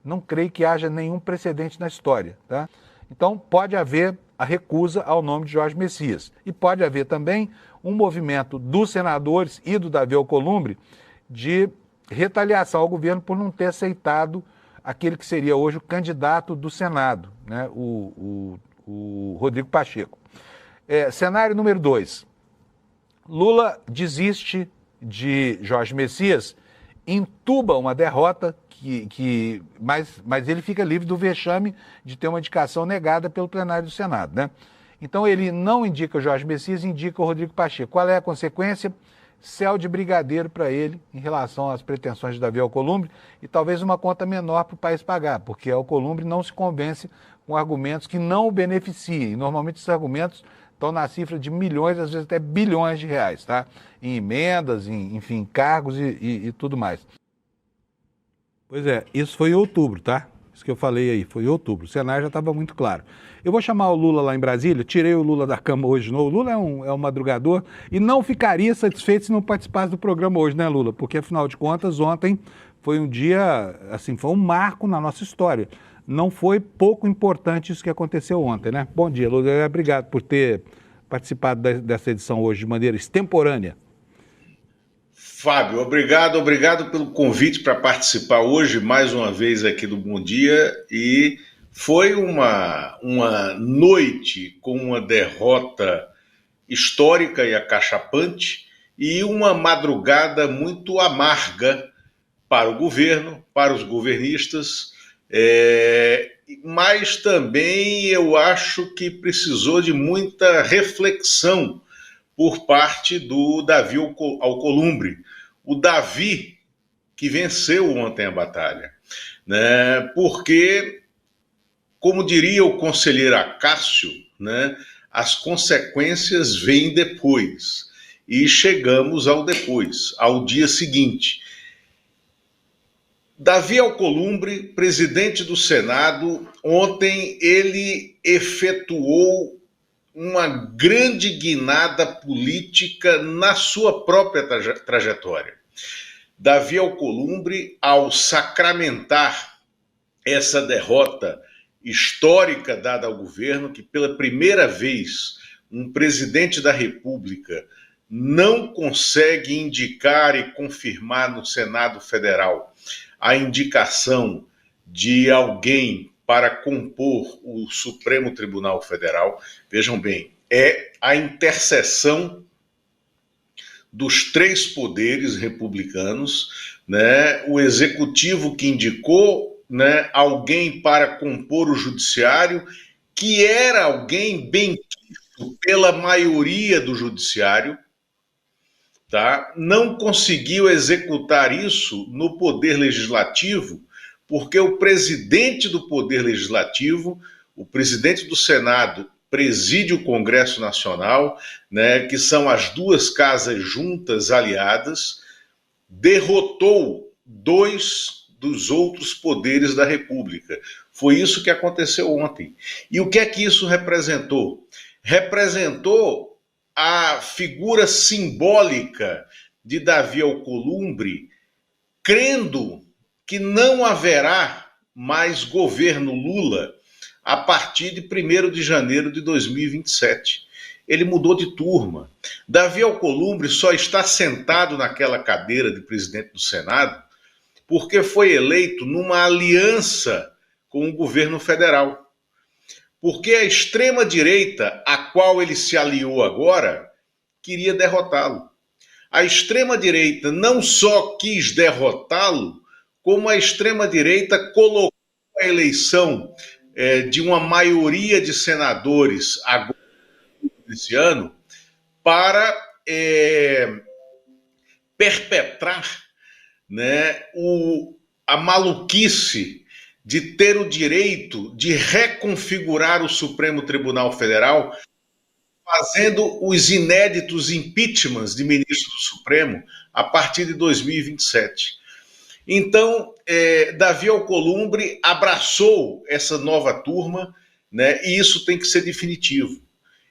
não creio que haja nenhum precedente na história, tá? Então, pode haver a recusa ao nome de Jorge Messias. E pode haver também um movimento dos senadores e do Davi Alcolumbre de retaliação ao governo por não ter aceitado aquele que seria hoje o candidato do Senado, né? o Rodrigo Pacheco. Cenário número 2. Lula desiste de Jorge Messias, entuba uma derrota, mas ele fica livre do vexame de ter uma indicação negada pelo plenário do Senado, né? Então ele não indica o Jorge Messias, indica o Rodrigo Pacheco. Qual é a consequência? Céu de brigadeiro para ele em relação às pretensões de Davi Alcolumbre e talvez uma conta menor para o país pagar, porque Alcolumbre não se convence com argumentos que não o beneficiem. Normalmente esses argumentos estão na cifra de milhões, às vezes até bilhões de reais, tá? Em emendas, enfim, cargos e tudo mais. Pois é, isso foi em outubro, tá? Isso que eu falei aí, foi em outubro. O cenário já estava muito claro. Eu vou chamar o Lula lá em Brasília, tirei o Lula da cama hoje de novo. O Lula é um madrugador e não ficaria satisfeito se não participasse do programa hoje, né, Lula? Porque, afinal de contas, ontem foi um dia, assim, foi um marco na nossa história. Não foi pouco importante isso que aconteceu ontem, né? Bom dia, Lula. Obrigado por ter participado dessa edição hoje de maneira extemporânea. Fábio, obrigado pelo convite para participar hoje, mais uma vez aqui do Bom Dia, e foi uma noite com uma derrota histórica e acachapante e uma madrugada muito amarga para o governo, para os governistas, mas também eu acho que precisou de muita reflexão por parte do Davi Alcolumbre, o Davi que venceu ontem a batalha, né? Porque, como diria o conselheiro Acácio, né, as consequências vêm depois, e chegamos ao depois, ao dia seguinte. Davi Alcolumbre, presidente do Senado, ontem ele efetuou uma grande guinada política na sua própria trajetória. Davi Alcolumbre, ao sacramentar essa derrota histórica dada ao governo, que pela primeira vez um presidente da República não consegue indicar e confirmar no Senado Federal a indicação de alguém para compor o Supremo Tribunal Federal. Vejam bem, é a interseção dos três poderes republicanos, né? O executivo que indicou, né, alguém para compor o judiciário, que era alguém bem quisto pela maioria do judiciário, tá? Não conseguiu executar isso no poder legislativo, porque o presidente do Poder Legislativo, o presidente do Senado, preside o Congresso Nacional, né, que são as duas casas juntas aliadas, derrotou dois dos outros poderes da República. Foi isso que aconteceu ontem. E o que é que isso representou? Representou a figura simbólica de Davi Alcolumbre, crendo que não haverá mais governo Lula a partir de 1º de janeiro de 2027. Ele mudou de turma. Davi Alcolumbre só está sentado naquela cadeira de presidente do Senado porque foi eleito numa aliança com o governo federal. Porque a extrema-direita, a qual ele se aliou agora, queria derrotá-lo. A extrema-direita não só quis derrotá-lo, como a extrema-direita colocou a eleição de uma maioria de senadores agora esse ano para perpetrar, né, a maluquice de ter o direito de reconfigurar o Supremo Tribunal Federal, fazendo os inéditos impeachments de ministros do Supremo a partir de 2027. Então, Davi Alcolumbre abraçou essa nova turma, né, e isso tem que ser definitivo.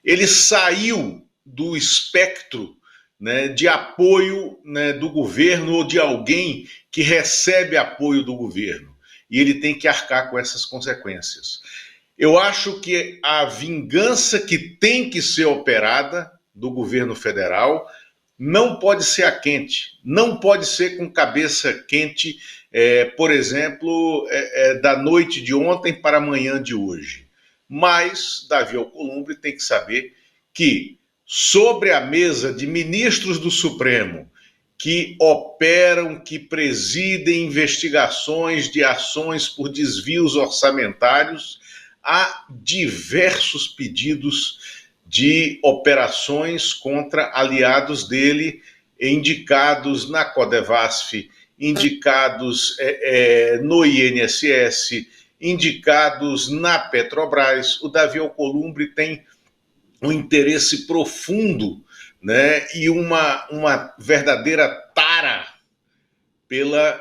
Ele saiu do espectro, né, de apoio, né, do governo ou de alguém que recebe apoio do governo. E ele tem que arcar com essas consequências. Eu acho que a vingança que tem que ser operada do governo federal não pode ser a quente, não pode ser com cabeça quente, por exemplo, da noite de ontem para amanhã de hoje. Mas Davi Alcolumbre tem que saber que sobre a mesa de ministros do Supremo que operam, que presidem investigações de ações por desvios orçamentários, há diversos pedidos de operações contra aliados dele, indicados na Codevasf, indicados no INSS, indicados na Petrobras. O Davi Alcolumbre tem um interesse profundo, né, e uma verdadeira tara pela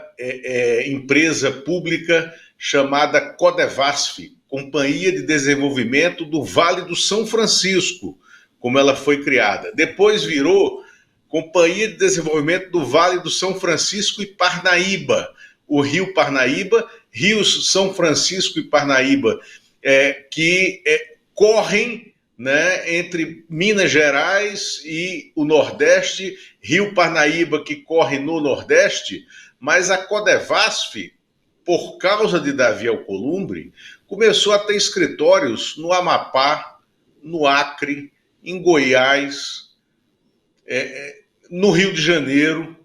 empresa pública chamada Codevasf, Companhia de Desenvolvimento do Vale do São Francisco, como ela foi criada. Depois virou Companhia de Desenvolvimento do Vale do São Francisco e Parnaíba, o Rio Parnaíba, Rios São Francisco e Parnaíba, que correm né, entre Minas Gerais e o Nordeste, Rio Parnaíba, que corre no Nordeste, mas a Codevasf, por causa de Davi Alcolumbre, começou a ter escritórios no Amapá, no Acre, em Goiás, no Rio de Janeiro,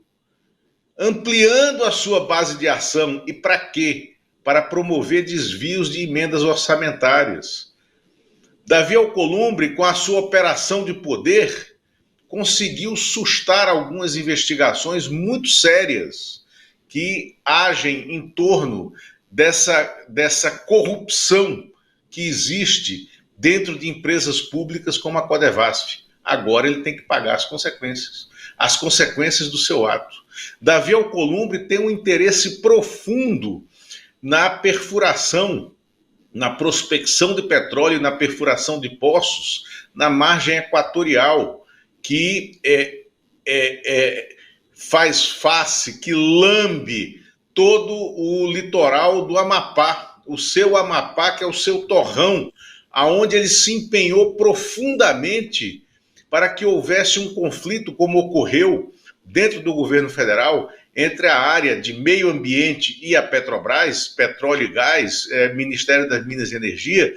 ampliando a sua base de ação. E para quê? Para promover desvios de emendas orçamentárias. Davi Alcolumbre, com a sua operação de poder, conseguiu sustar algumas investigações muito sérias que agem em torno dessa corrupção que existe dentro de empresas públicas como a Codevasf. Agora ele tem que pagar as consequências do seu ato. Davi Alcolumbre tem um interesse profundo na perfuração, na prospecção de petróleo, na perfuração de poços, na margem equatorial, que faz face, que lambe todo o litoral do Amapá, o seu Amapá, que é o seu torrão, aonde ele se empenhou profundamente para que houvesse um conflito, como ocorreu dentro do governo federal, entre a área de meio ambiente e a Petrobras, petróleo e gás, Ministério das Minas e Energia,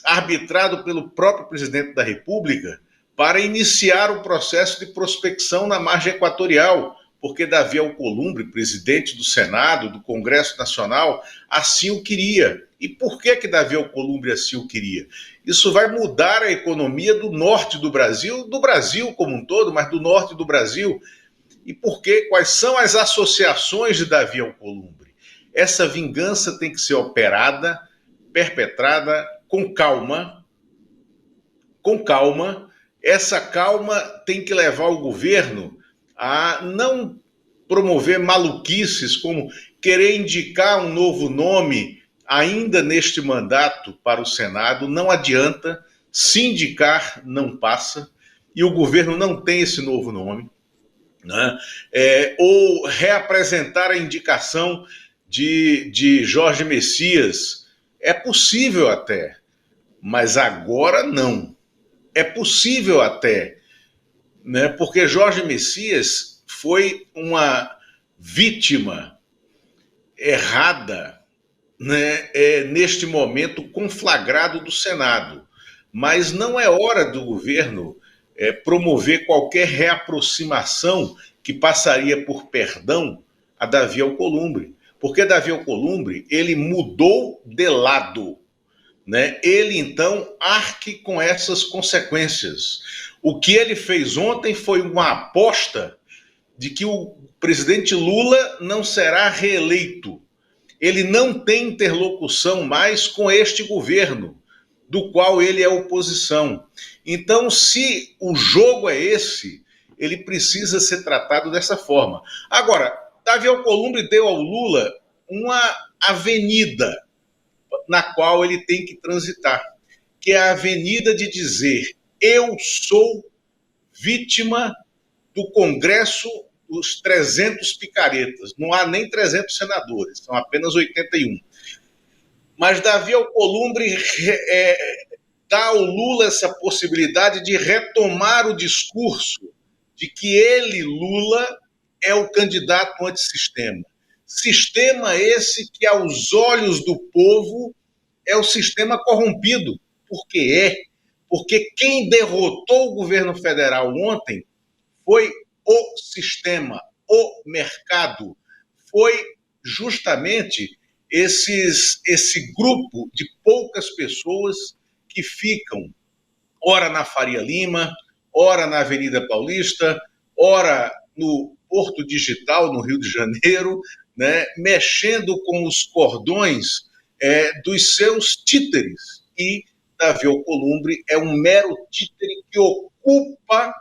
arbitrado pelo próprio presidente da República, para iniciar o processo de prospecção na margem equatorial, porque Davi Alcolumbre, presidente do Senado, do Congresso Nacional, assim o queria. E por que Davi Alcolumbre assim o queria? Isso vai mudar a economia do norte do Brasil como um todo, mas do norte do Brasil. E por quê? Quais são as associações de Davi Alcolumbre? Essa vingança tem que ser operada, perpetrada com calma. Essa calma tem que levar o governo a não promover maluquices como querer indicar um novo nome ainda neste mandato para o Senado. Não adianta, se indicar não passa, e o governo não tem esse novo nome, né? Ou reapresentar a indicação de Jorge Messias. É possível até, mas agora não. É possível até, né? Porque Jorge Messias foi uma vítima errada, né? Neste momento conflagrado do Senado. Mas não é hora do governo promover qualquer reaproximação que passaria por perdão a Davi Alcolumbre. Porque Davi Alcolumbre, ele mudou de lado, né? Ele, então, arque com essas consequências. O que ele fez ontem foi uma aposta de que o presidente Lula não será reeleito. Ele não tem interlocução mais com este governo, do qual ele é oposição. Então, se o jogo é esse, ele precisa ser tratado dessa forma. Agora, Davi Alcolumbre deu ao Lula uma avenida na qual ele tem que transitar, que é a avenida de dizer: eu sou vítima do Congresso dos 300 picaretas. Não há nem 300 senadores, são apenas 81. Mas Davi Alcolumbre dá ao Lula essa possibilidade de retomar o discurso de que ele, Lula, é o candidato antissistema. Sistema esse que, aos olhos do povo, é o sistema corrompido. Por que é? Porque quem derrotou o governo federal ontem foi o sistema, o mercado. Foi justamente esse grupo de poucas pessoas que ficam, ora na Faria Lima, ora na Avenida Paulista, ora no Porto Digital, no Rio de Janeiro, né, mexendo com os cordões dos seus títeres. E Davi Alcolumbre é um mero títere que ocupa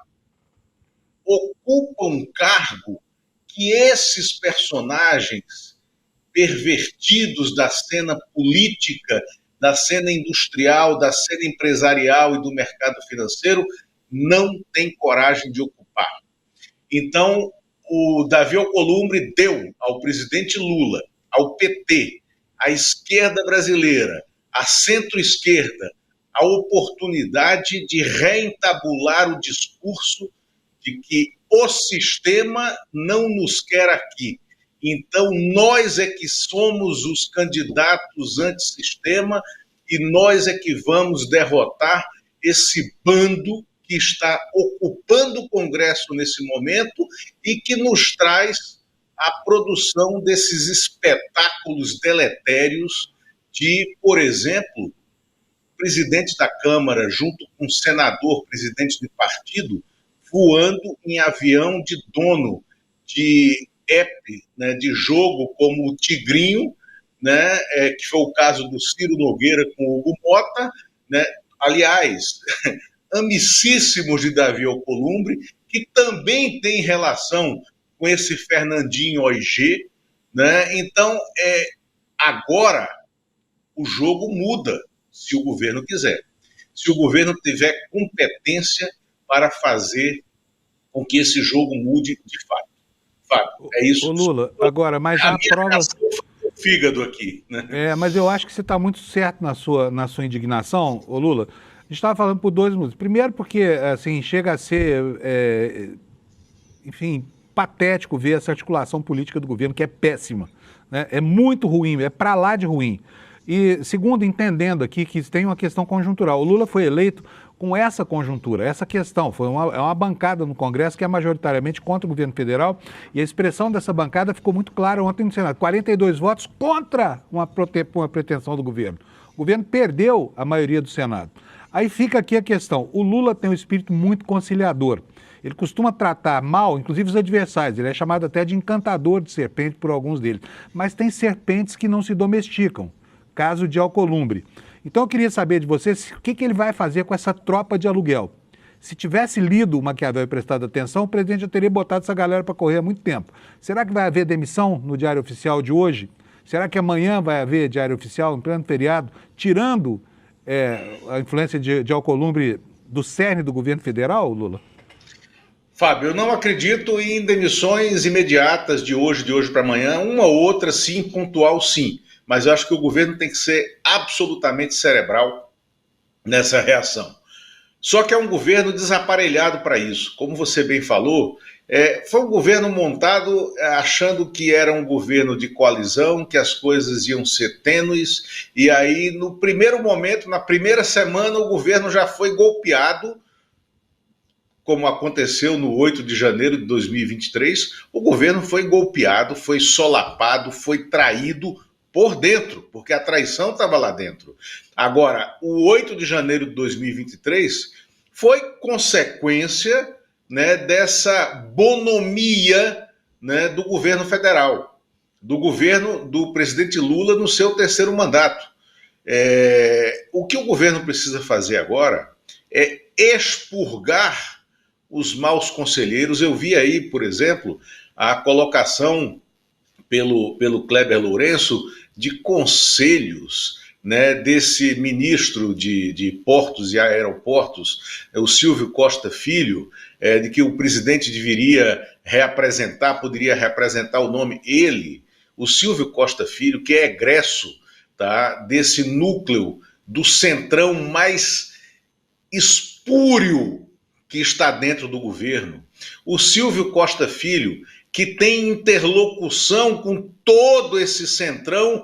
um cargo que esses personagens pervertidos da cena política, da cena industrial, da cena empresarial e do mercado financeiro não têm coragem de ocupar. Então, o Davi Alcolumbre deu ao presidente Lula, ao PT, à esquerda brasileira, à centro-esquerda, a oportunidade de reentabular o discurso de que o sistema não nos quer aqui. Então, nós é que somos os candidatos antissistema e nós é que vamos derrotar esse bando que está ocupando o Congresso nesse momento e que nos traz a produção desses espetáculos deletérios de, por exemplo, presidente da Câmara junto com um senador, presidente de partido, voando em avião de dono de app, né, de jogo como o Tigrinho, né, que foi o caso do Ciro Nogueira com o Hugo Mota, né, aliás, amicíssimos de Davi Alcolumbre, que também tem relação com esse Fernandinho OIG, né? Então, agora o jogo muda, se o governo quiser. Se o governo tiver competência para fazer com que esse jogo mude de fato. Fábio, é isso. Ô Lula, agora, mas a prova... O fígado aqui, né? Mas eu acho que você está muito certo na sua indignação, ô Lula. A gente estava falando por dois motivos. Primeiro porque, assim, chega a ser, enfim, patético ver essa articulação política do governo, que é péssima, né? É muito ruim, é para lá de ruim. E, segundo, entendendo aqui que tem uma questão conjuntural. O Lula foi eleito com essa conjuntura, essa questão. É uma bancada no Congresso que é majoritariamente contra o governo federal e a expressão dessa bancada ficou muito clara ontem no Senado. 42 votos contra uma pretensão do governo. O governo perdeu a maioria do Senado. Aí fica aqui a questão. O Lula tem um espírito muito conciliador. Ele costuma tratar mal, inclusive os adversários. Ele é chamado até de encantador de serpente por alguns deles. Mas tem serpentes que não se domesticam. Caso de Alcolumbre. Então eu queria saber de você o que ele vai fazer com essa tropa de aluguel. Se tivesse lido o Maquiavel e prestado atenção, o presidente já teria botado essa galera para correr há muito tempo. Será que vai haver demissão no Diário Oficial de hoje? Será que amanhã vai haver Diário Oficial em pleno feriado, tirando a influência de Alcolumbre do cerne do governo federal, Lula? Fábio, eu não acredito em demissões imediatas de hoje para amanhã, uma ou outra sim, pontual sim. Mas eu acho que o governo tem que ser absolutamente cerebral nessa reação. Só que é um governo desaparelhado para isso. Como você bem falou, foi um governo montado achando que era um governo de coalizão, que as coisas iam ser tênues, e aí no primeiro momento, na primeira semana, o governo já foi golpeado, como aconteceu no 8 de janeiro de 2023, o governo foi golpeado, foi solapado, foi traído por dentro, porque a traição estava lá dentro. Agora, o 8 de janeiro de 2023 foi consequência, né, dessa bonomia, né, do governo federal, do governo do presidente Lula no seu terceiro mandato. O que o governo precisa fazer agora é expurgar os maus conselheiros. Eu vi aí, por exemplo, a colocação pelo Kleber Lourenço de conselhos, né, desse ministro de Portos e Aeroportos, o Silvio Costa Filho, de que o presidente poderia reapresentar o nome, o Silvio Costa Filho, que é egresso, tá, desse núcleo do centrão mais espúrio que está dentro do governo. O Silvio Costa Filho, que tem interlocução com todo esse centrão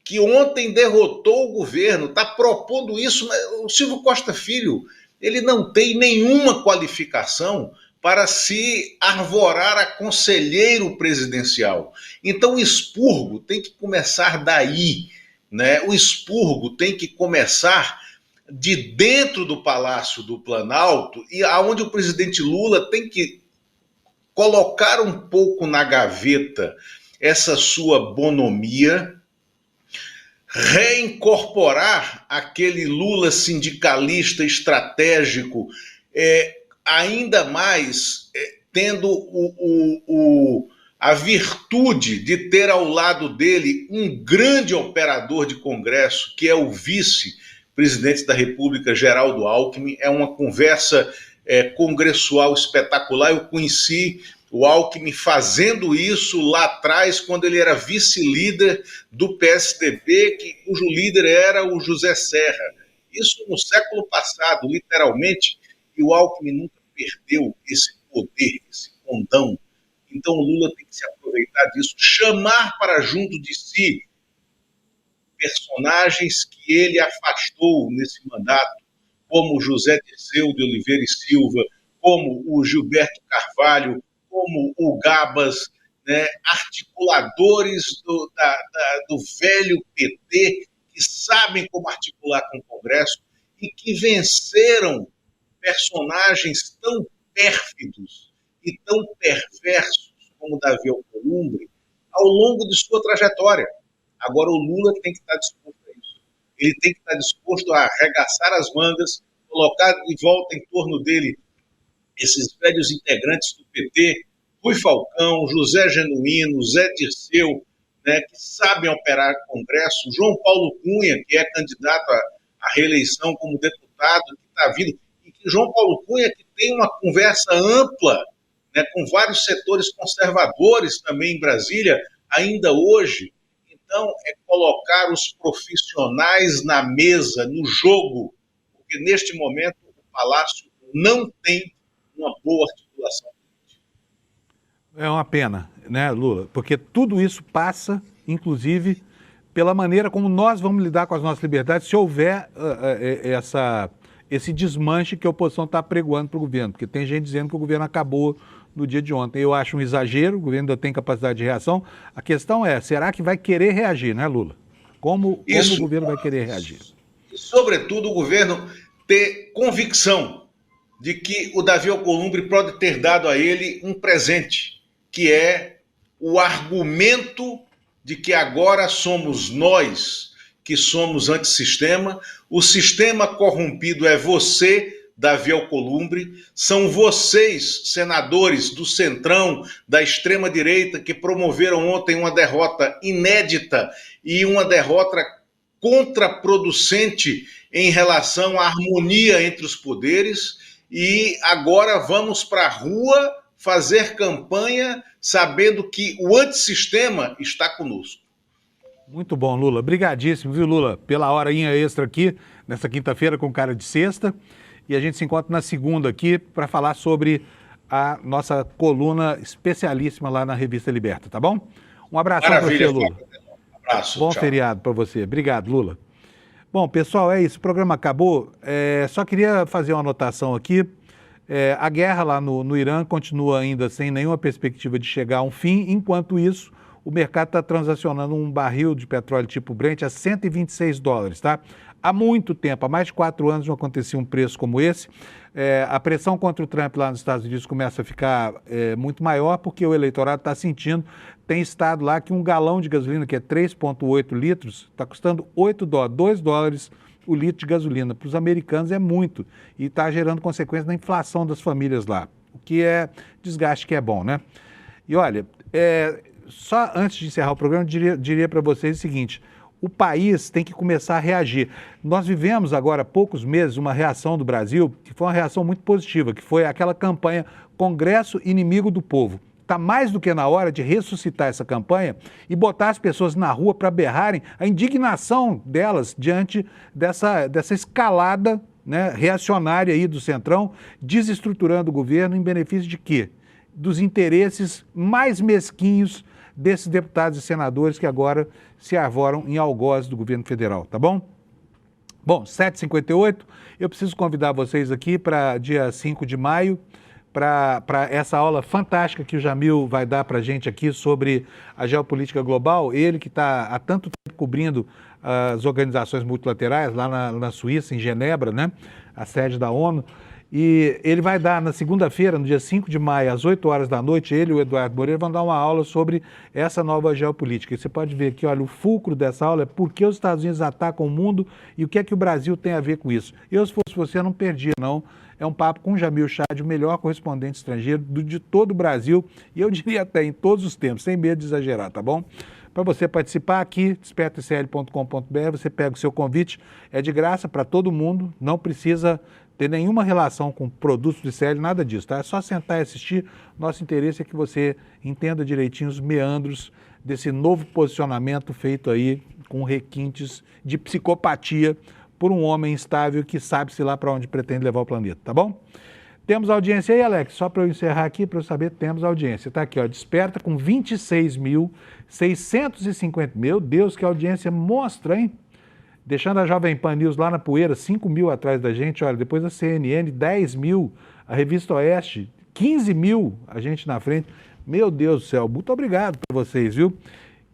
que ontem derrotou o governo, está propondo isso. O Silvio Costa Filho, ele não tem nenhuma qualificação para se arvorar a conselheiro presidencial. Então o expurgo tem que começar daí, né? O expurgo tem que começar de dentro do Palácio do Planalto, e aonde o presidente Lula tem que colocar um pouco na gaveta essa sua bonomia, reincorporar aquele Lula sindicalista estratégico, ainda mais tendo a virtude de ter ao lado dele um grande operador de Congresso, que é o vice-presidente da República, Geraldo Alckmin. É uma conversa congressual espetacular. Eu conheci o Alckmin fazendo isso lá atrás, quando ele era vice-líder do PSDB, cujo líder era o José Serra. Isso no século passado, literalmente, e o Alckmin nunca perdeu esse poder, esse condão. Então o Lula tem que se aproveitar disso, chamar para junto de si personagens que ele afastou nesse mandato, como José Dirceu de Oliveira e Silva, como o Gilberto Carvalho, como o Gabas, né, articuladores do velho PT, que sabem como articular com o Congresso e que venceram personagens tão pérfidos e tão perversos como Davi Alcolumbre ao longo de sua trajetória. Agora o Lula tem que estar disposto a isso. Ele tem que estar disposto a arregaçar as mangas, colocar de volta em torno dele esses velhos integrantes do PT, Rui Falcão, José Genuíno, Zé Dirceu, né, que sabem operar o Congresso, João Paulo Cunha, que é candidato à reeleição como deputado, que está vindo, e que João Paulo Cunha que tem uma conversa ampla, né, com vários setores conservadores também em Brasília, ainda hoje. Então, é colocar os profissionais na mesa, no jogo, porque neste momento o Palácio não tem uma boa articulação. É uma pena, né, Lula? Porque tudo isso passa, inclusive, pela maneira como nós vamos lidar com as nossas liberdades se houver esse desmanche que a oposição está pregoando para o governo. Porque tem gente dizendo que o governo acabou no dia de ontem. Eu acho um exagero, o governo ainda tem capacidade de reação. A questão é, será que vai querer reagir, né, Lula? Como o governo vai querer reagir? E, sobretudo, o governo ter convicção de que o Davi Alcolumbre pode ter dado a ele um presente, que é o argumento de que agora somos nós que somos antissistema, o sistema corrompido é você, Davi Alcolumbre, são vocês, senadores do Centrão, da extrema-direita, que promoveram ontem uma derrota inédita e uma derrota contraproducente em relação à harmonia entre os poderes, e agora vamos para a rua fazer campanha sabendo que o antissistema está conosco. Muito bom, Lula. Obrigadíssimo, viu, Lula, pela horinha extra aqui, nessa quinta-feira com cara de sexta. E a gente se encontra na segunda aqui para falar sobre a nossa coluna especialíssima lá na Revista Liberta, tá bom? Um abraço para você, Lula. Um abraço. Bom tchau. feriado para você. Obrigado, Lula. Bom, pessoal, é isso. O programa acabou. Só queria fazer uma anotação aqui. A guerra lá no Irã continua ainda sem nenhuma perspectiva de chegar a um fim. Enquanto isso, o mercado está transacionando um barril de petróleo tipo Brent a $126, tá? Há muito tempo, há mais de 4 anos não acontecia um preço como esse. A pressão contra o Trump lá nos Estados Unidos começa a ficar muito maior porque o eleitorado está sentindo. Tem estado lá que um galão de gasolina, que é 3,8 litros, está custando $2 o litro de gasolina. Para os americanos é muito e está gerando consequências na inflação das famílias lá, o que é desgaste que é bom, né? E olha, só antes de encerrar o programa, diria para vocês o seguinte: o país tem que começar a reagir. Nós vivemos agora há poucos meses uma reação do Brasil, que foi uma reação muito positiva, que foi aquela campanha Congresso Inimigo do Povo. Está mais do que na hora de ressuscitar essa campanha e botar as pessoas na rua para berrarem a indignação delas diante dessa escalada, né, reacionária aí do Centrão, desestruturando o governo em benefício de quê? Dos interesses mais mesquinhos desses deputados e senadores que agora se arvoram em algozes do governo federal, tá bom? Bom, 7h58, eu preciso convidar vocês aqui para dia 5 de maio, para essa aula fantástica que o Jamil vai dar para a gente aqui sobre a geopolítica global. Ele que está há tanto tempo cobrindo as organizações multilaterais lá na Suíça, em Genebra, né, a sede da ONU. E ele vai dar na segunda-feira, no dia 5 de maio, às 8 horas da noite, ele e o Eduardo Moreira vão dar uma aula sobre essa nova geopolítica. E você pode ver aqui, olha, o fulcro dessa aula é por que os Estados Unidos atacam o mundo e o que é que o Brasil tem a ver com isso. Eu, se fosse você, não perdia, não. É um papo com o Jamil Chad, o melhor correspondente estrangeiro de todo o Brasil, e eu diria até em todos os tempos, sem medo de exagerar, tá bom? Para você participar aqui, despertacl.com.br, você pega o seu convite, é de graça para todo mundo, não precisa ter nenhuma relação com produtos do ICL, nada disso, tá? É só sentar e assistir. Nosso interesse é que você entenda direitinho os meandros desse novo posicionamento feito aí com requintes de psicopatia por um homem instável que sabe-se lá para onde pretende levar o planeta, tá bom? Temos audiência aí, Alex? Só para eu encerrar aqui, para eu saber, temos audiência. Está aqui, ó, Desperta com 26.650. Meu Deus, que audiência monstra, hein? Deixando a Jovem Pan News lá na poeira, 5 mil atrás da gente, olha, depois a CNN, 10 mil, a Revista Oeste, 15 mil, a gente na frente. Meu Deus do céu, muito obrigado para vocês, viu?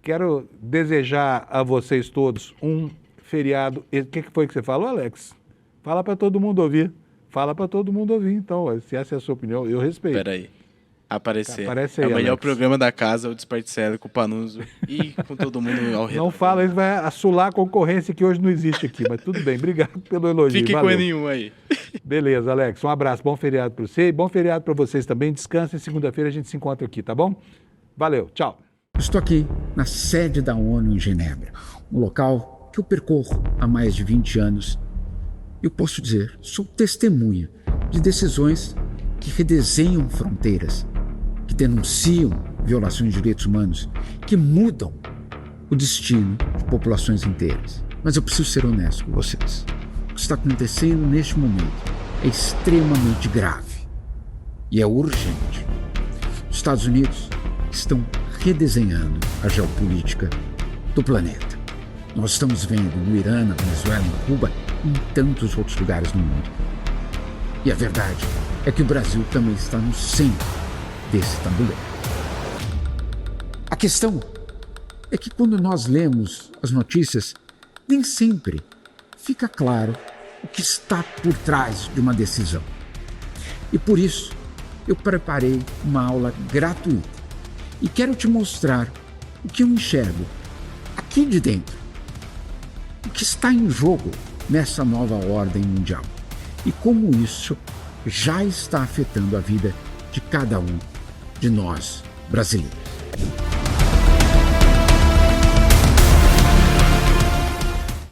Quero desejar a vocês todos um feriado. O que foi que você falou, Alex? Fala para todo mundo ouvir. Fala para todo mundo ouvir, então. Se essa é a sua opinião, eu respeito. Peraí. Aparecer. Aparece aí, é o melhor Alex. programa da casa, o Desperticelo, com o Panuso e com todo mundo ao redor. Não fala, isso vai assolar a concorrência que hoje não existe aqui, mas tudo bem. Obrigado pelo elogio. Fique Valeu. com nenhum aí. Beleza, Alex. Um abraço. Bom feriado para você e bom feriado para vocês também. Descansem. Segunda-feira a gente se encontra aqui, tá bom? Valeu. Tchau. Estou aqui na sede da ONU em Genebra, um local que eu percorro há mais de 20 anos. Eu posso dizer, sou testemunha de decisões que redesenham fronteiras, que denunciam violações de direitos humanos, que mudam o destino de populações inteiras. Mas eu preciso ser honesto com vocês. O que está acontecendo neste momento é extremamente grave e é urgente. Os Estados Unidos estão redesenhando a geopolítica do planeta. Nós estamos vendo no Irã, na Venezuela, em Cuba e em tantos outros lugares no mundo. E a verdade é que o Brasil também está no centro desse tabuleiro. A questão é que quando nós lemos as notícias, nem sempre fica claro o que está por trás de uma decisão. E por isso, eu preparei uma aula gratuita e quero te mostrar o que eu enxergo aqui de dentro, o que está em jogo nessa nova ordem mundial e como isso já está afetando a vida de cada um de nós brasileiros.